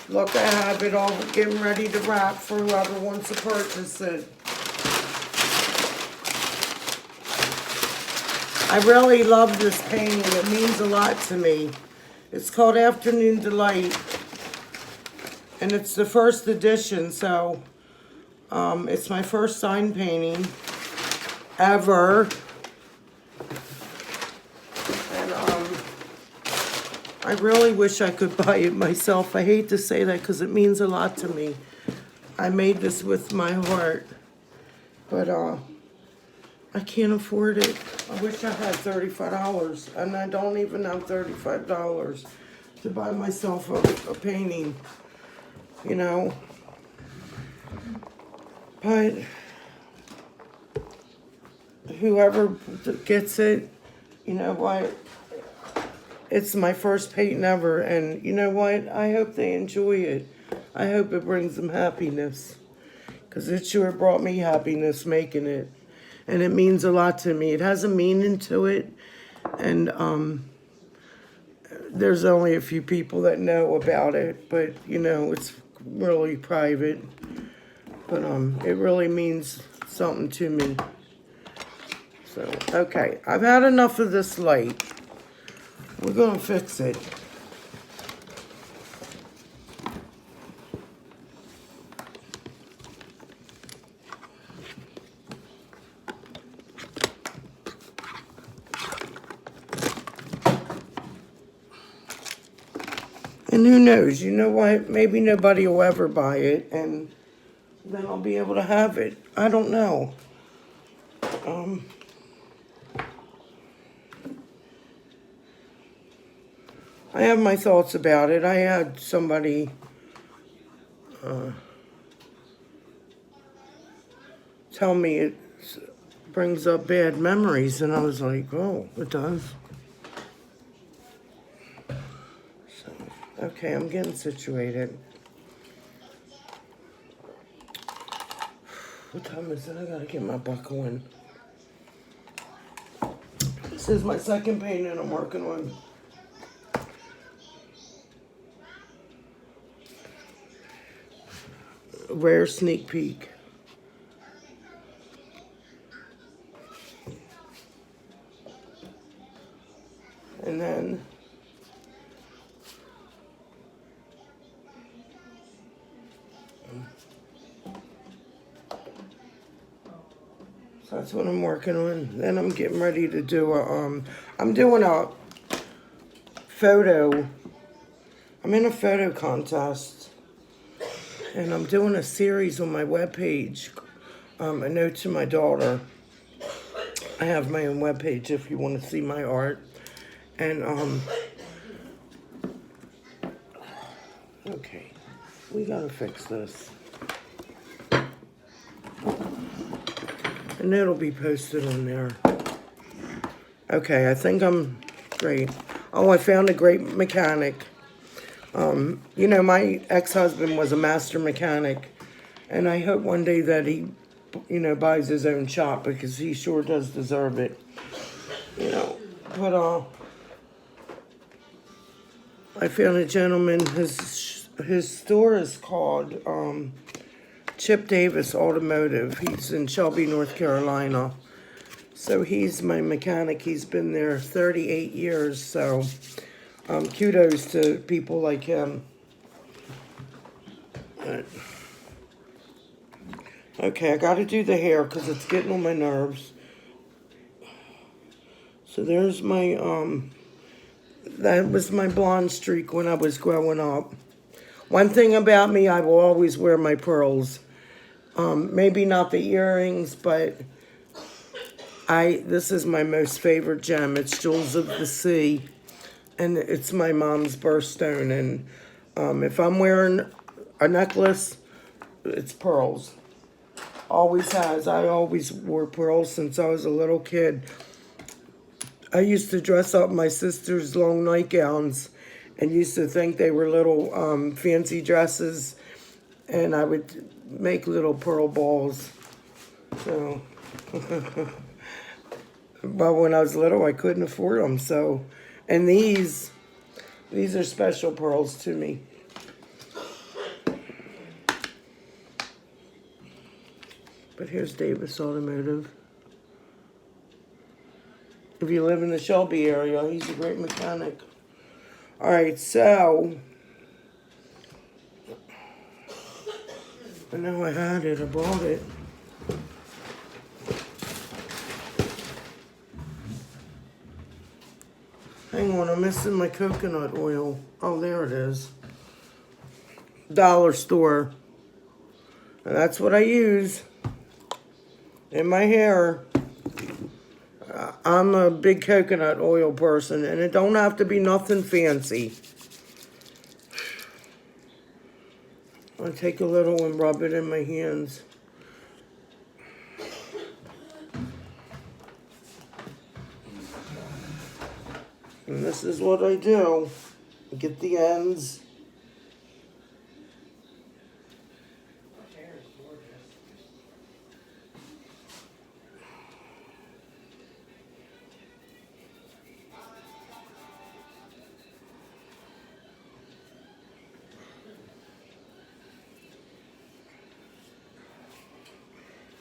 Look, I have it all getting ready to wrap for whoever wants to purchase it. I really love this painting. It means a lot to me. It's called Afternoon Delight. And it's the first edition, so it's my first sign painting ever. I really wish I could buy it myself. I hate to say that because it means a lot to me. I made this with my heart, but I can't afford it. I wish I had $35, and I don't even have $35 to buy myself a painting, you know. But whoever gets it, you know what? It's my first painting ever, and you know what? I hope they enjoy it. I hope it brings them happiness, because it sure brought me happiness making it, and it means a lot to me. It has a meaning to it, and there's only a few people that know about it, but you know, it's really private, but it really means something to me. So, okay, I've had enough of this light. We're gonna fix it. And who knows, you know what, maybe nobody will ever buy it, and then I'll be able to have it. I don't know. I have my thoughts about it. I had somebody tell me it brings up bad memories, and I was like, oh, it does. So, okay, I'm getting situated. What time is it? I gotta get my buckle in. This is my second painting I'm working on. Rare sneak peek. And then so that's what I'm working on. Then I'm getting ready to do I'm doing a photo. I'm in a photo contest. And I'm doing a series on my webpage. A note to my daughter. I have my own webpage if you want to see my art. And okay, we gotta fix this. And it'll be posted on there. Okay, I think I'm great. Oh, I found a great mechanic. You know, my ex-husband was a master mechanic, and I hope one day that he, you know, buys his own shop, because he sure does deserve it. You know, but I found a gentleman. His store is called Chip Davis Automotive. He's in Shelby, North Carolina. So he's my mechanic. He's been there 38 years. So kudos to people like him. Okay, I got to do the hair because it's getting on my nerves. So there's my that was my blonde streak when I was growing up. One thing about me, I will always wear my pearls. Maybe not the earrings, but this is my most favorite gem. It's Jewels of the Sea, and it's my mom's birthstone. And if I'm wearing a necklace, it's pearls. Always has. I always wore pearls since I was a little kid. I used to dress up my sister's long nightgowns and used to think they were little fancy dresses, and I would make little pearl balls. So, but when I was little, I couldn't afford them. So, and these are special pearls to me. But here's Davis Automotive. If you live in the Shelby area, he's a great mechanic. All right, so I know I had it. I bought it. Hang on, I'm missing my coconut oil. Oh, there it is. Dollar store. And that's what I use in my hair. I'm a big coconut oil person, and it don't have to be nothing fancy. I take a little and rub it in my hands. And this is what I do. Get the ends.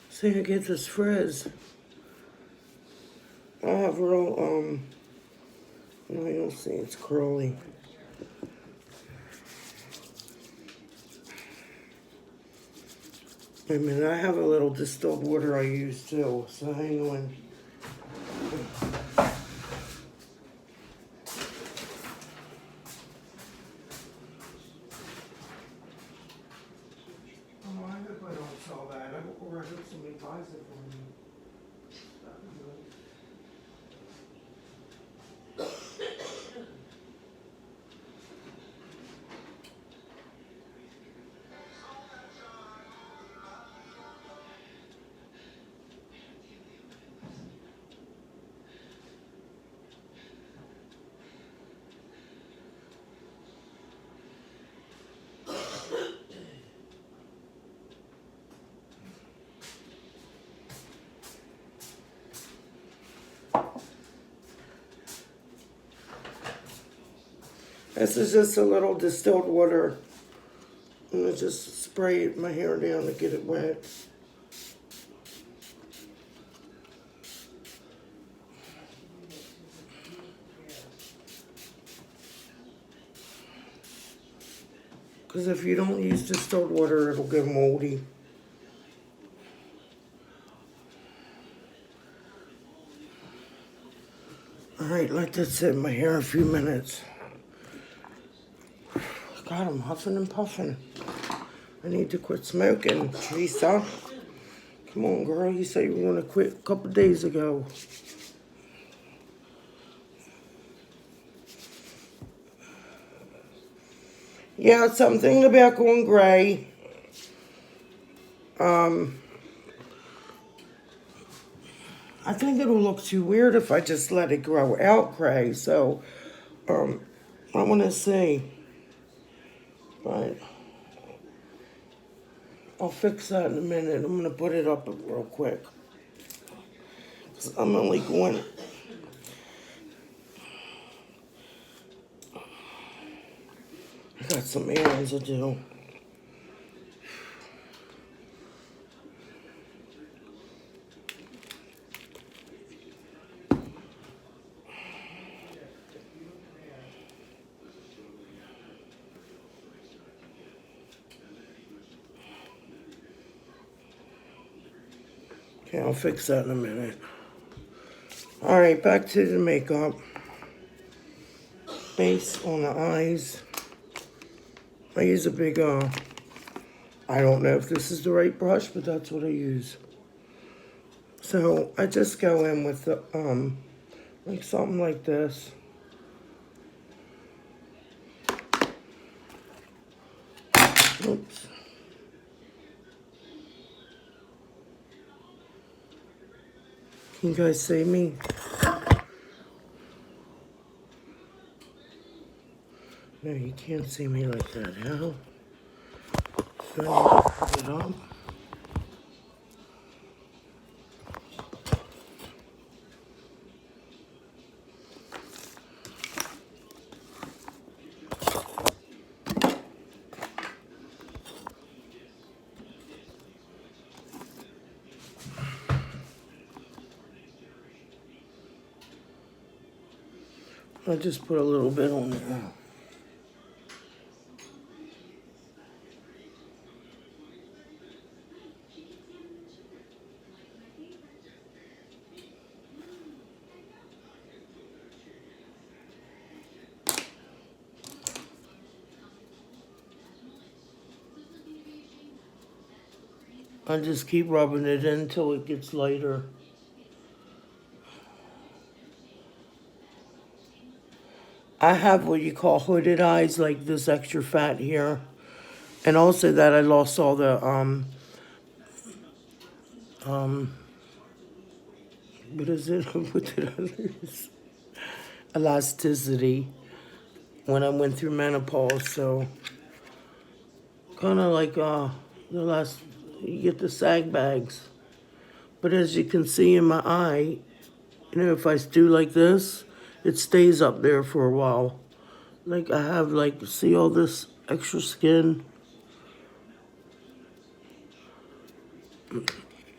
See, I get this frizz. I have real, no, you don't see, it's curly. Wait a minute, I have a little distilled water I use too, so hang on. size it for me. This is just a little distilled water. I'm gonna just spray my hair down to get it wet. Because if you don't use distilled water, it'll get moldy. Alright, let that sit in my hair a few minutes. God, I'm huffing and puffing. I need to quit smoking, Theresa. Come on, girl. You said you were going to quit a couple days ago. Yeah, something about going gray. I think it'll look too weird if I just let it grow out gray. So, I want to see. But I'll fix that in a minute. I'm going to put it up real quick. 'Cause I'm only going... I got some errands to do. Okay, I'll fix that in a minute. Alright, back to the makeup. Base on the eyes. I use a big, I don't know if this is the right brush, but that's what I use. So, I just go in with the, like something like this. Oops. Can you guys see me? No, you can't see me like that. How? Put it up. I just put a little bit on there. I just keep rubbing it in until it gets lighter. I have what you call hooded eyes, like this extra fat here. And also that I lost all the, what is it? What did I lose? Elasticity when I went through menopause. So, kind of like, you get the sag bags. But as you can see in my eye, you know, if I do like this, it stays up there for a while. Like I have, like, see all this extra skin?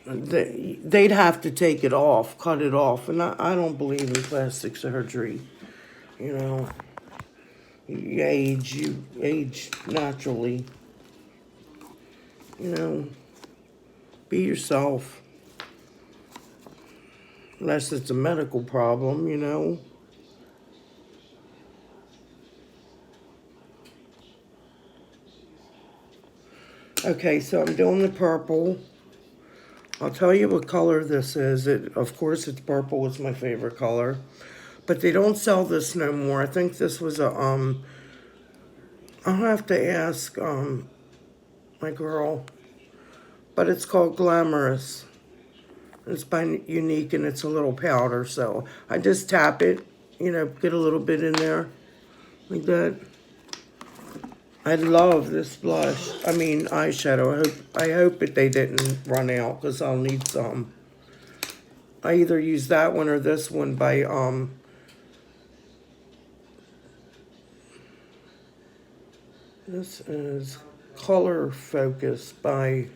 They'd have to take it off, cut it off. And I don't believe in plastic surgery. You know, you age naturally. You know, be yourself. Unless it's a medical problem, you know. Okay, so I'm doing the purple I'll tell you what color this is. Of course, it's purple. It's my favorite color. But they don't sell this no more. I think this was a, I'll have to ask, my girl. But it's called Glamorous. It's by Unique, and it's a little powder. So I just tap it, get a little bit in there. Like that. I love this blush. I mean, eyeshadow. I hope that they didn't run out, because I'll need some. I either use that one or this one by, this is Color Focus by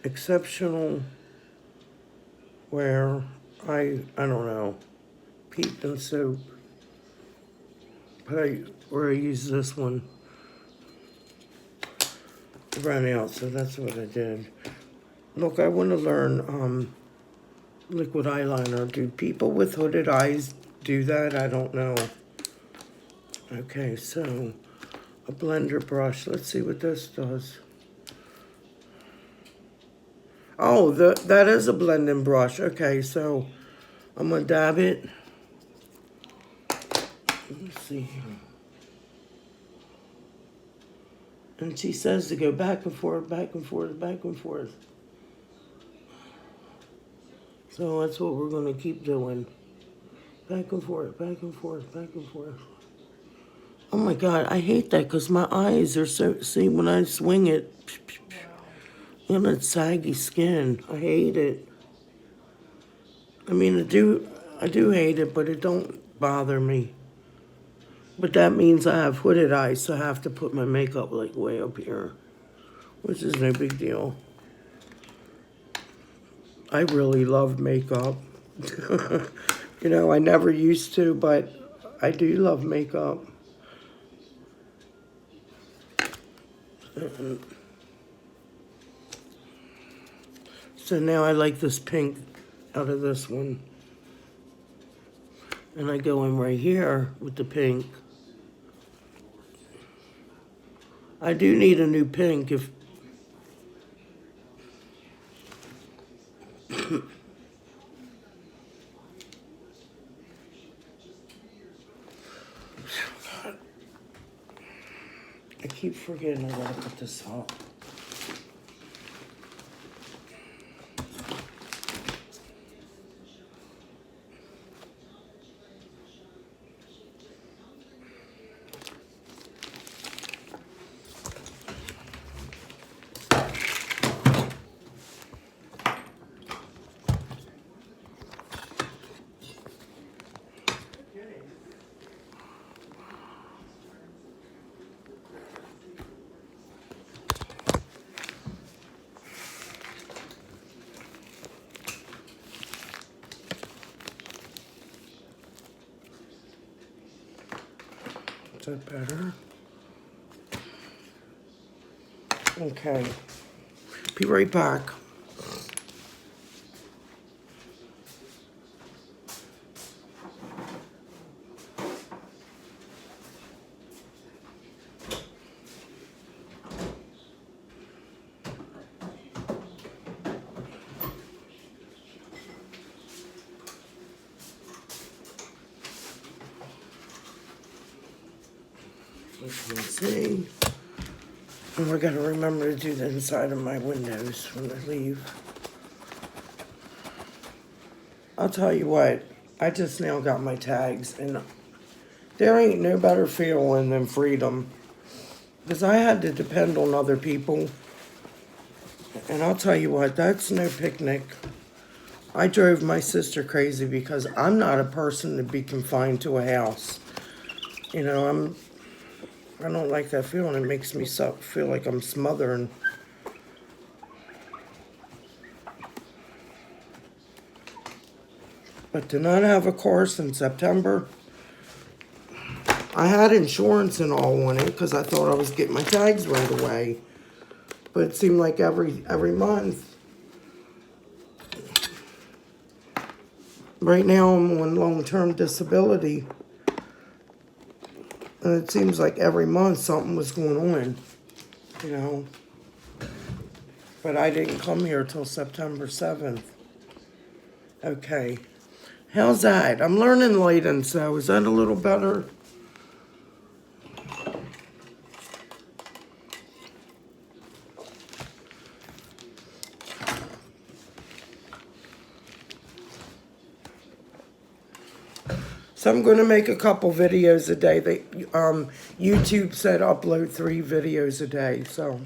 Exceptional Wear. I don't know. Peat and Soap. But I use this one. It ran out, so that's what I did. Look, I want to learn liquid eyeliner. Do people with hooded eyes do that? I don't know. Okay, so a blender brush. Let's see what this does. Oh, that is a blending brush. Okay, so I'm going to dab it. Let's see. And she says to go back and forth, back and forth, back and forth. So that's what we're going to keep doing. Back and forth, back and forth, back and forth. Oh my God, I hate that because my eyes are so, see, when I swing it, and it's saggy skin. I hate it. I mean, I do hate it, but it don't bother me. But that means I have hooded eyes, so I have to put my makeup like way up here, which is no big deal. I really love makeup. I never used to, but I do love makeup. So now I like this pink out of this one. And I go in right here with the pink. I do need a new pink if... I keep forgetting I gotta put this up. Is that better? Okay. Be right back. Let's see. And we're gonna remember to do the inside of my windows when I leave. I'll tell you what, I just now got my tags, and there ain't no better feeling than freedom. Because I had to depend on other people. And I'll tell you what, that's no picnic. I drove my sister crazy because I'm not a person to be confined to a house. I don't like that feeling. It makes me feel like I'm smothering. But to not have a car since September, I had insurance and all on it because I thought I was getting my tags right away. But it seemed like every month. Right now I'm on long-term disability. And it seems like every month something was going on, But I didn't come here till September 7th. Okay. How's that? I'm learning lighting, so is that a little better? So I'm going to make a couple videos a day. YouTube said upload 3 videos a day, so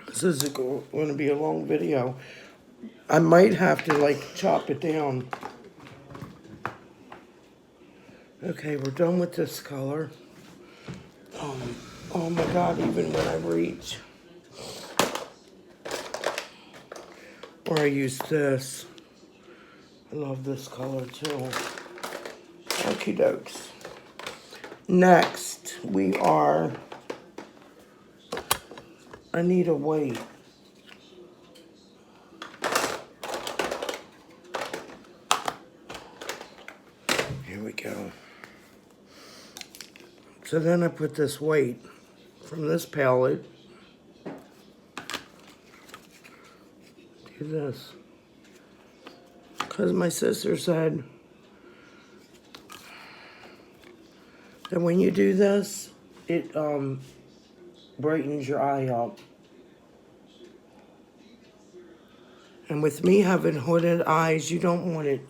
this is going to be a long video. I might have to like chop it down. Okay, we're done with this color. Oh my God, even when I reach. Or I use this. I love this color too. Okie dokes. Next, I need a weight. Here we go. So then I put this weight from this palette. Do this. Because my sister said that when you do this, it brightens your eye up. And with me having hooded eyes, you don't want it,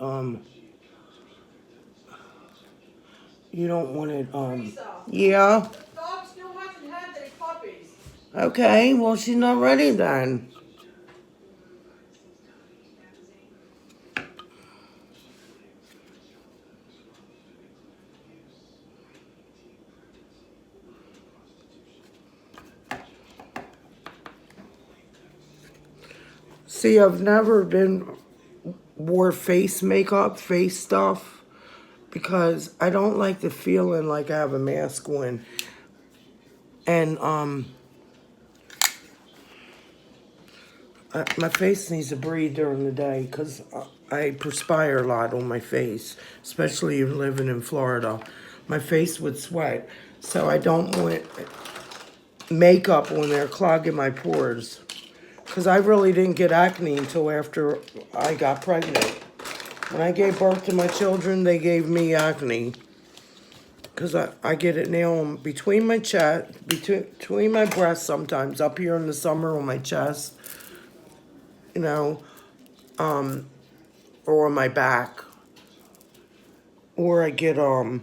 yeah. The dog still hasn't had their puppies. Okay, well, she's not ready then. See, I've never wore face makeup, face stuff, because I don't like the feeling like I have a mask on. And, my face needs to breathe during the day because I perspire a lot on my face, especially living in Florida. My face would sweat, so I don't want makeup on there clogging my pores. Because I really didn't get acne until after I got pregnant. When I gave birth to my children, they gave me acne. Because I get it now between my chest, between my breasts sometimes, up here in the summer on my chest, you know, or on my back. Or I get a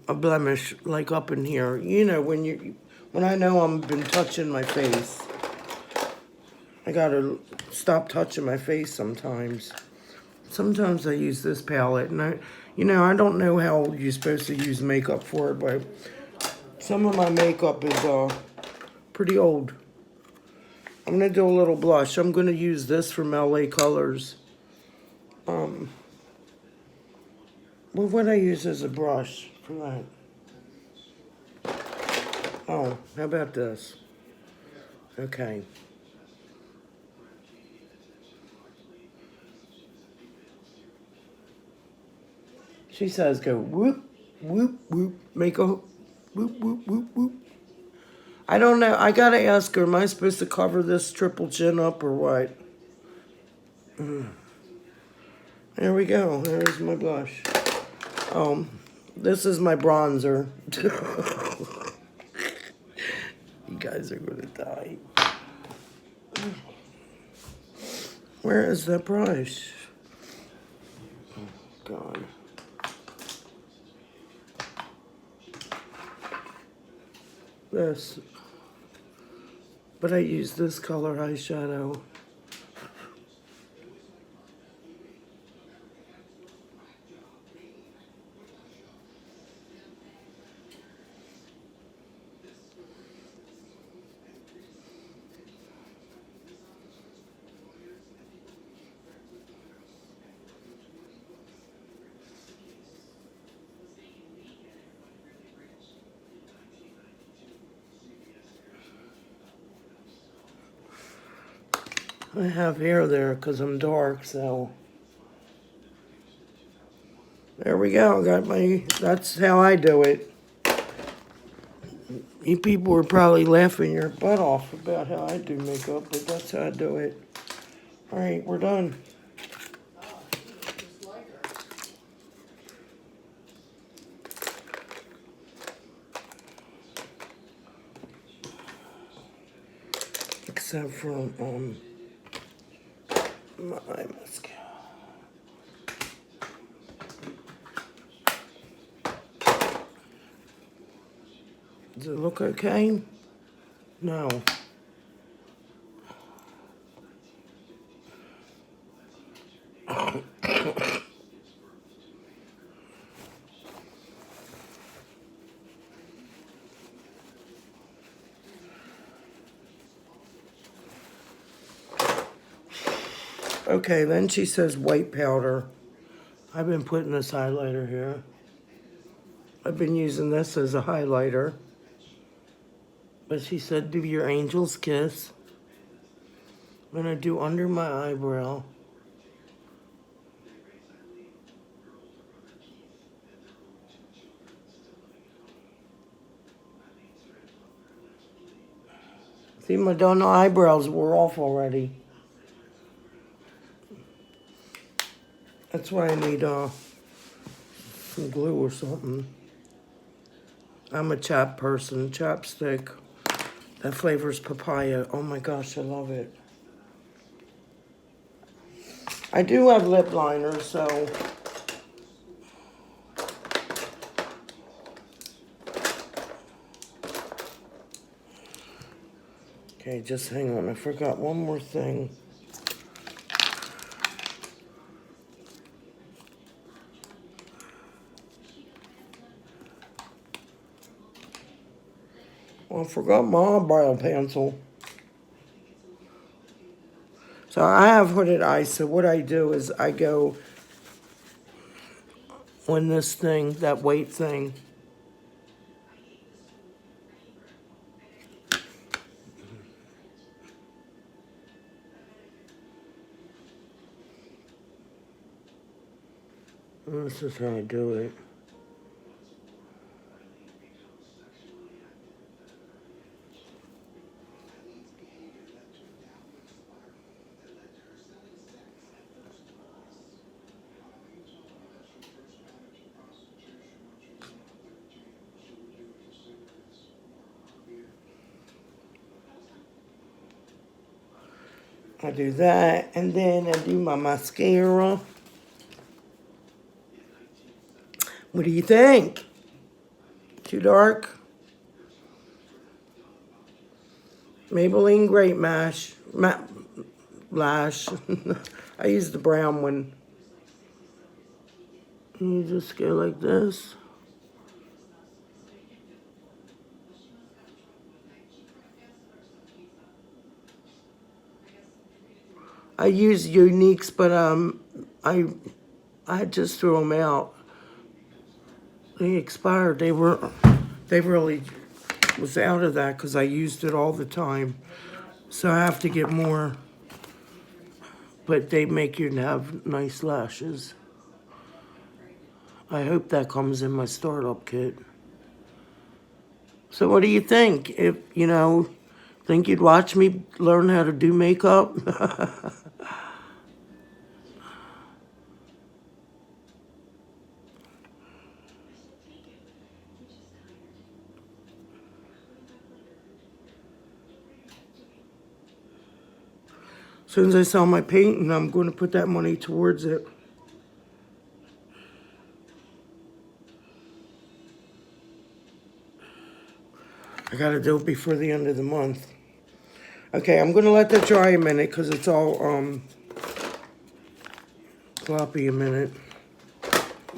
blemish like up in here. You know, when I know I've been touching my face. I gotta stop touching my face sometimes. Sometimes I use this palette, and I don't know how you're supposed to use makeup for it, but some of my makeup is pretty old. I'm gonna do a little blush. I'm gonna use this from LA Colors. What would I use as a brush for that? Oh, how about this? Okay. She says go whoop, whoop, whoop, make a whoop, whoop, whoop, whoop. I don't know. I gotta ask her, am I supposed to cover this triple chin up or what? There we go. There's my blush. This is my bronzer. You guys are gonna die. Where is that brush? Oh, God. This. But I use this color eyeshadow. I have hair there because I'm dark, so. There we go. That's how I do it. You people were probably laughing your butt off about how I do makeup, but that's how I do it. All right, we're done. Except for my eye mascara. Does it look okay? No. Okay, then she says white powder. I've been putting this highlighter here. I've been using this as a highlighter. But she said do your angel's kiss. I'm gonna do under my eyebrow. See, my done eyebrows were off already. That's why I need some glue or something. I'm a chap person, chapstick. That flavor's papaya. Oh my gosh, I love it. I do have lip liner, so. Okay, just hang on. I forgot one more thing. Oh, I forgot my eyebrow pencil. So I have hooded eyes, so what I do is I go on this thing, that weight thing. And this is how I do it. I do that, and then I do my mascara. What do you think? Too dark? Maybelline Great Lash. I use the brown one. You just go like this. I use Uniques, but I just threw them out. They expired. They really was out of that because I used it all the time. So I have to get more. But they make you have nice lashes. I hope that comes in my startup kit. So what do you think? If, think you'd watch me learn how to do makeup? As soon as I sell my painting, I'm going to put that money towards it. I got to do it before the end of the month. Okay, I'm going to let that dry a minute because it's all sloppy a minute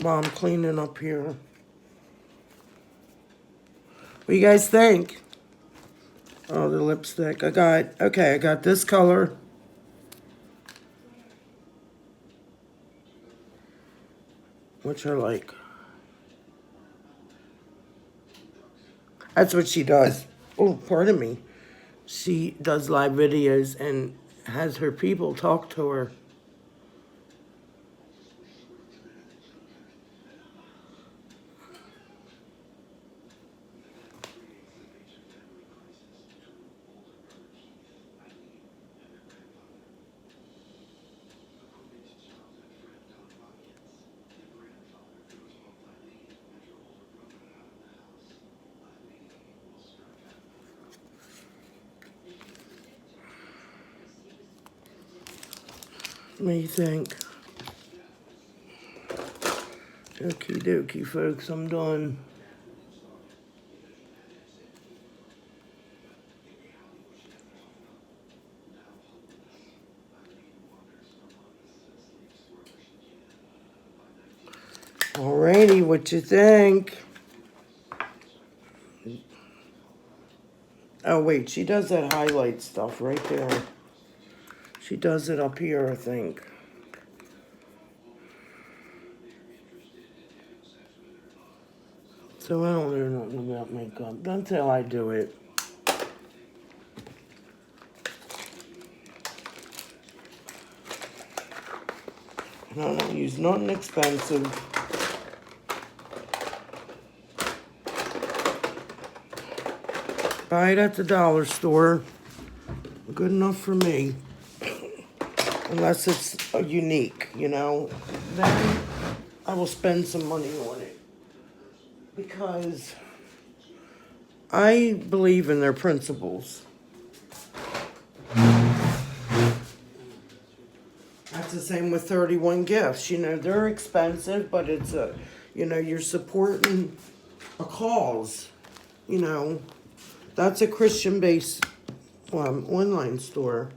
while I'm cleaning up here. What do you guys think? Oh, the lipstick. I got this color. Which I like. That's what she does. Oh, pardon me. She does live videos and has her people talk to her. What do you think? Okie dokie, folks, I'm done. Alrighty, what you think? Oh wait, she does that highlight stuff right there. She does it up here, I think. So I don't know nothing about makeup until I do it. And I don't use nothing expensive. Buy it at the dollar store. Good enough for me. Unless it's unique, you know. Then I will spend some money on it. Because I believe in their principles. That's the same with 31 Gifts. You know, they're expensive, but it's a, you know, you're supporting a cause. You know, that's a Christian-based online store.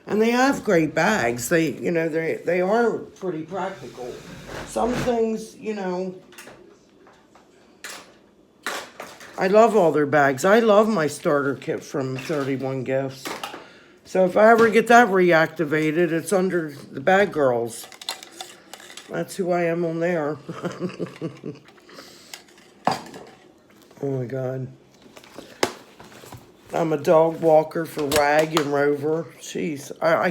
And they have great bags. They, you know, they are pretty practical. Some things, you know, I love all their bags. I love my starter kit from 31 Gifts. So if I ever get that reactivated, it's under the Bag Girls. That's who I am on there. Oh my God. I'm a dog walker for Wag and Rover. Jeez, I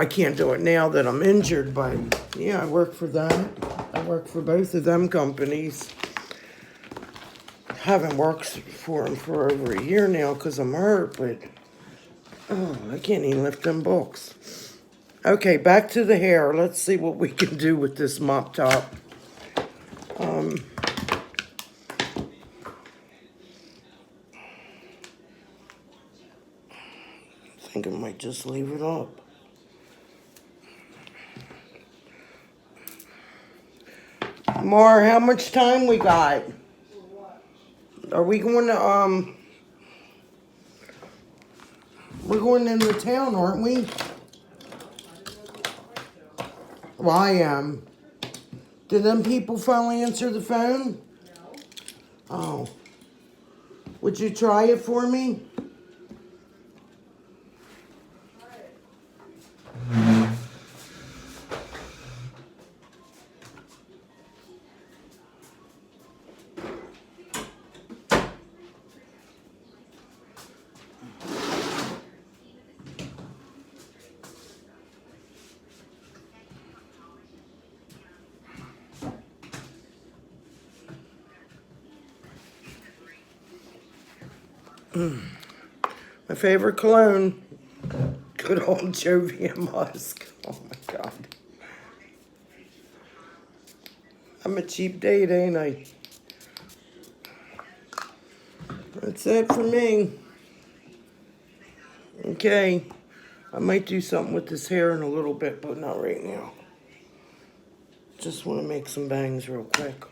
can't do it now that I'm injured, but yeah, I work for that. I work for both of them companies. Haven't worked for them for over a year now because I'm hurt, but oh, I can't even lift them books. Okay, back to the hair. Let's see what we can do with this mop top. I think I might just leave it up. Mar, how much time we got? Are we going to, we're going into town, aren't we? Well, I am. Did them people finally answer the phone? No. Oh. Would you try it for me? My favorite cologne. Good old Jovi and Musk. Oh my God. I'm a cheap date, ain't I? That's it for me. Okay. I might do something with this hair in a little bit, but not right now. Just want to make some bangs real quick.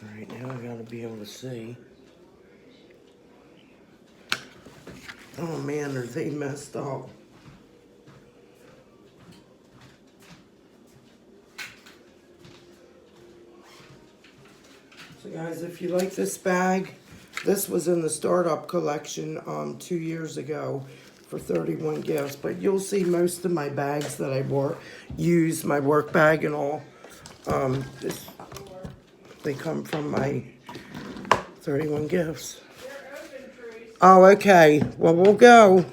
Alright, now I gotta be able to see. Oh man, are they messed up. So guys, if you like this bag, this was in the startup collection 2 years ago for 31 Gifts. But you'll see most of my bags that I use, my work bag and all, they come from my 31 Gifts. Oh, okay. Well, we'll go.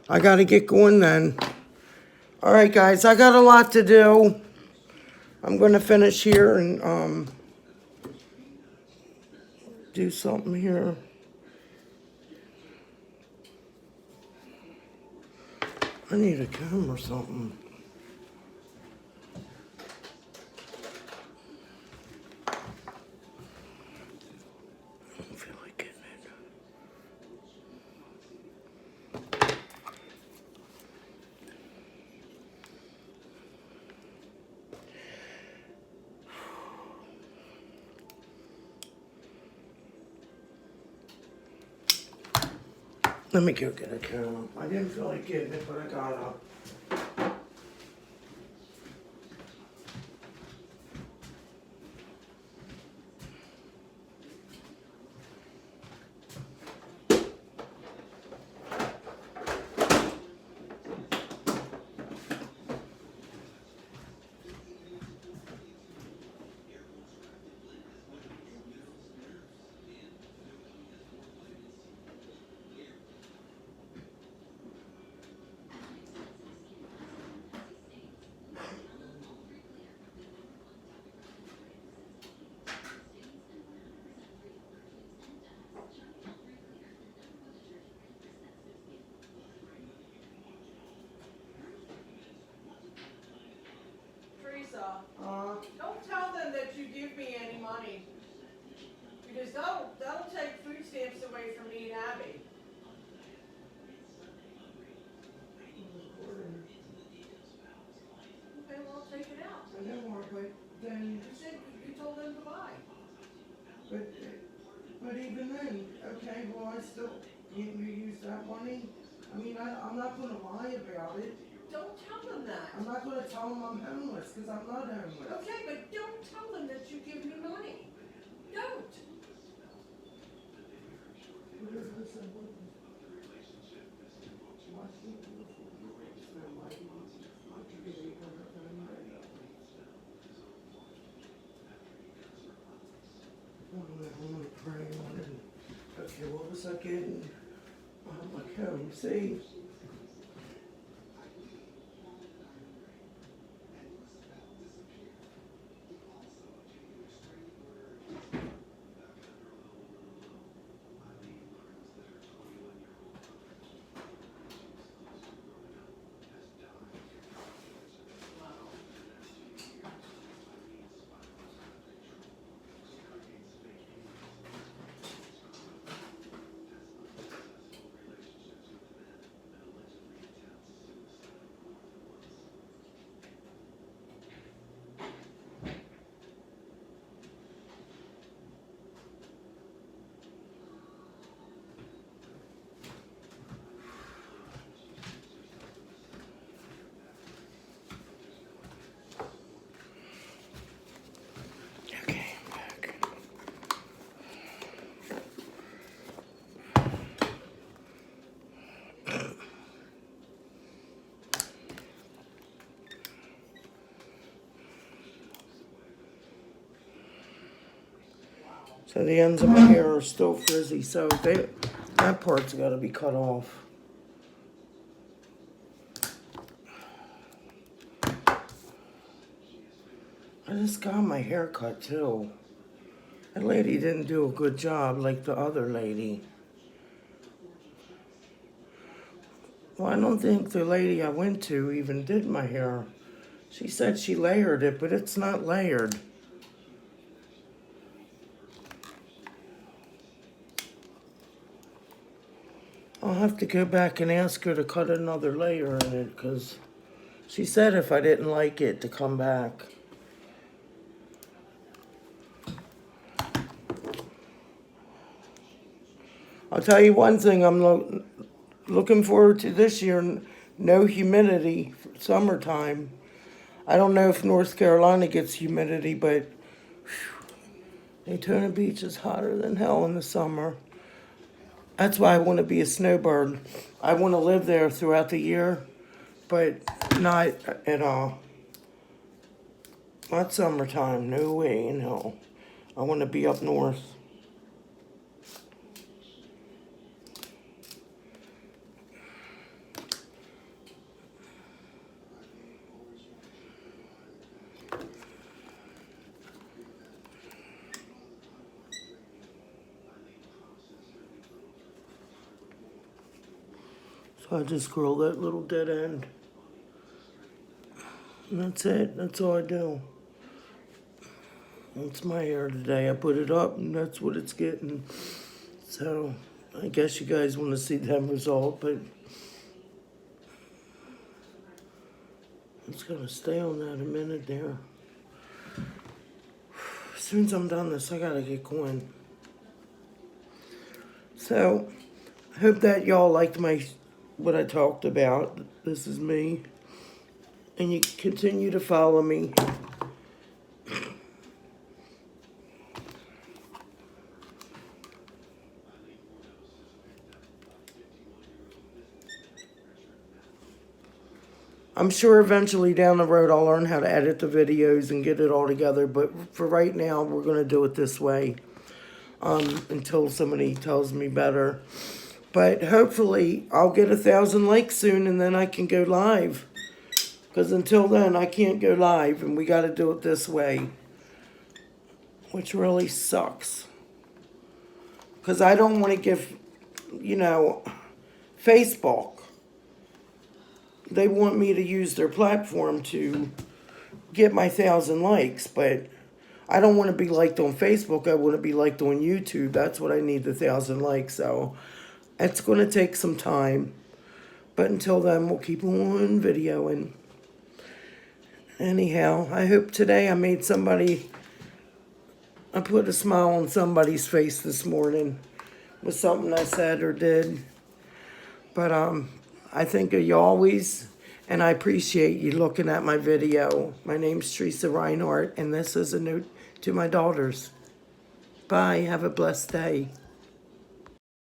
I got to get going then. All right, guys, I got a lot to do. I'm going to finish here and do something here. I need a comb or something. I don't feel like getting it. Let me go get a comb. I didn't feel like getting it, but I got up. Theresa, don't tell them that you give me any money, because that'll take food stamps away from me and Abby. Okay, well, take it out. I know more, but then, You said you told them to buy. but even then, okay, well, I still can't use that money. I mean, I'm not gonna lie about it. Don't tell them that. I'm not gonna tell them I'm homeless, because I'm not homeless. Okay, but don't tell them that you give me money. Don't. What is this? I'm gonna pray on it. Okay, what was I getting? My comb, see? Okay, I'm back. So the ends of my hair are still frizzy, so that part's got to be cut off. I just got my hair cut too. That lady didn't do a good job like the other lady. Well, I don't think the lady I went to even did my hair. She said she layered it, but it's not layered. I'll have to go back and ask her to cut another layer in it, because she said if I didn't like it to come back. I'll tell you one thing I'm looking forward to this year, no humidity, summertime. I don't know if North Carolina gets humidity, but Daytona Beach is hotter than hell in the summer. That's why I want to be a snowbird. I want to live there throughout the year, but not at all. Not summertime, no way in hell. I want to be up north. I just curl that little dead end. And that's it. That's all I do. That's my hair today. I put it up and that's what it's getting. So I guess you guys want to see that result, but it's gonna stay on that a minute there. As soon as I'm done this, I gotta get going. So I hope that y'all liked what I talked about. This is me. And you continue to follow me. I'm sure eventually down the road I'll learn how to edit the videos and get it all together, but for right now we're going to do it this way until somebody tells me better. But hopefully I'll get 1,000 likes soon and then I can go live. Because until then I can't go live and we got to do it this way, which really sucks. Because I don't want to give, Facebook. They want me to use their platform to get my 1,000 likes, but I don't want to be liked on Facebook. I want to be liked on YouTube. That's what I need, the 1,000 likes. So it's going to take some time. But until then, we'll keep on videoing. Anyhow, I hope today I put a smile on somebody's face this morning with something I said or did. But I think of you always, and I appreciate you looking at my video. My name's Theresa Reinhard, and this is a note to my daughters. Bye. Have a blessed day.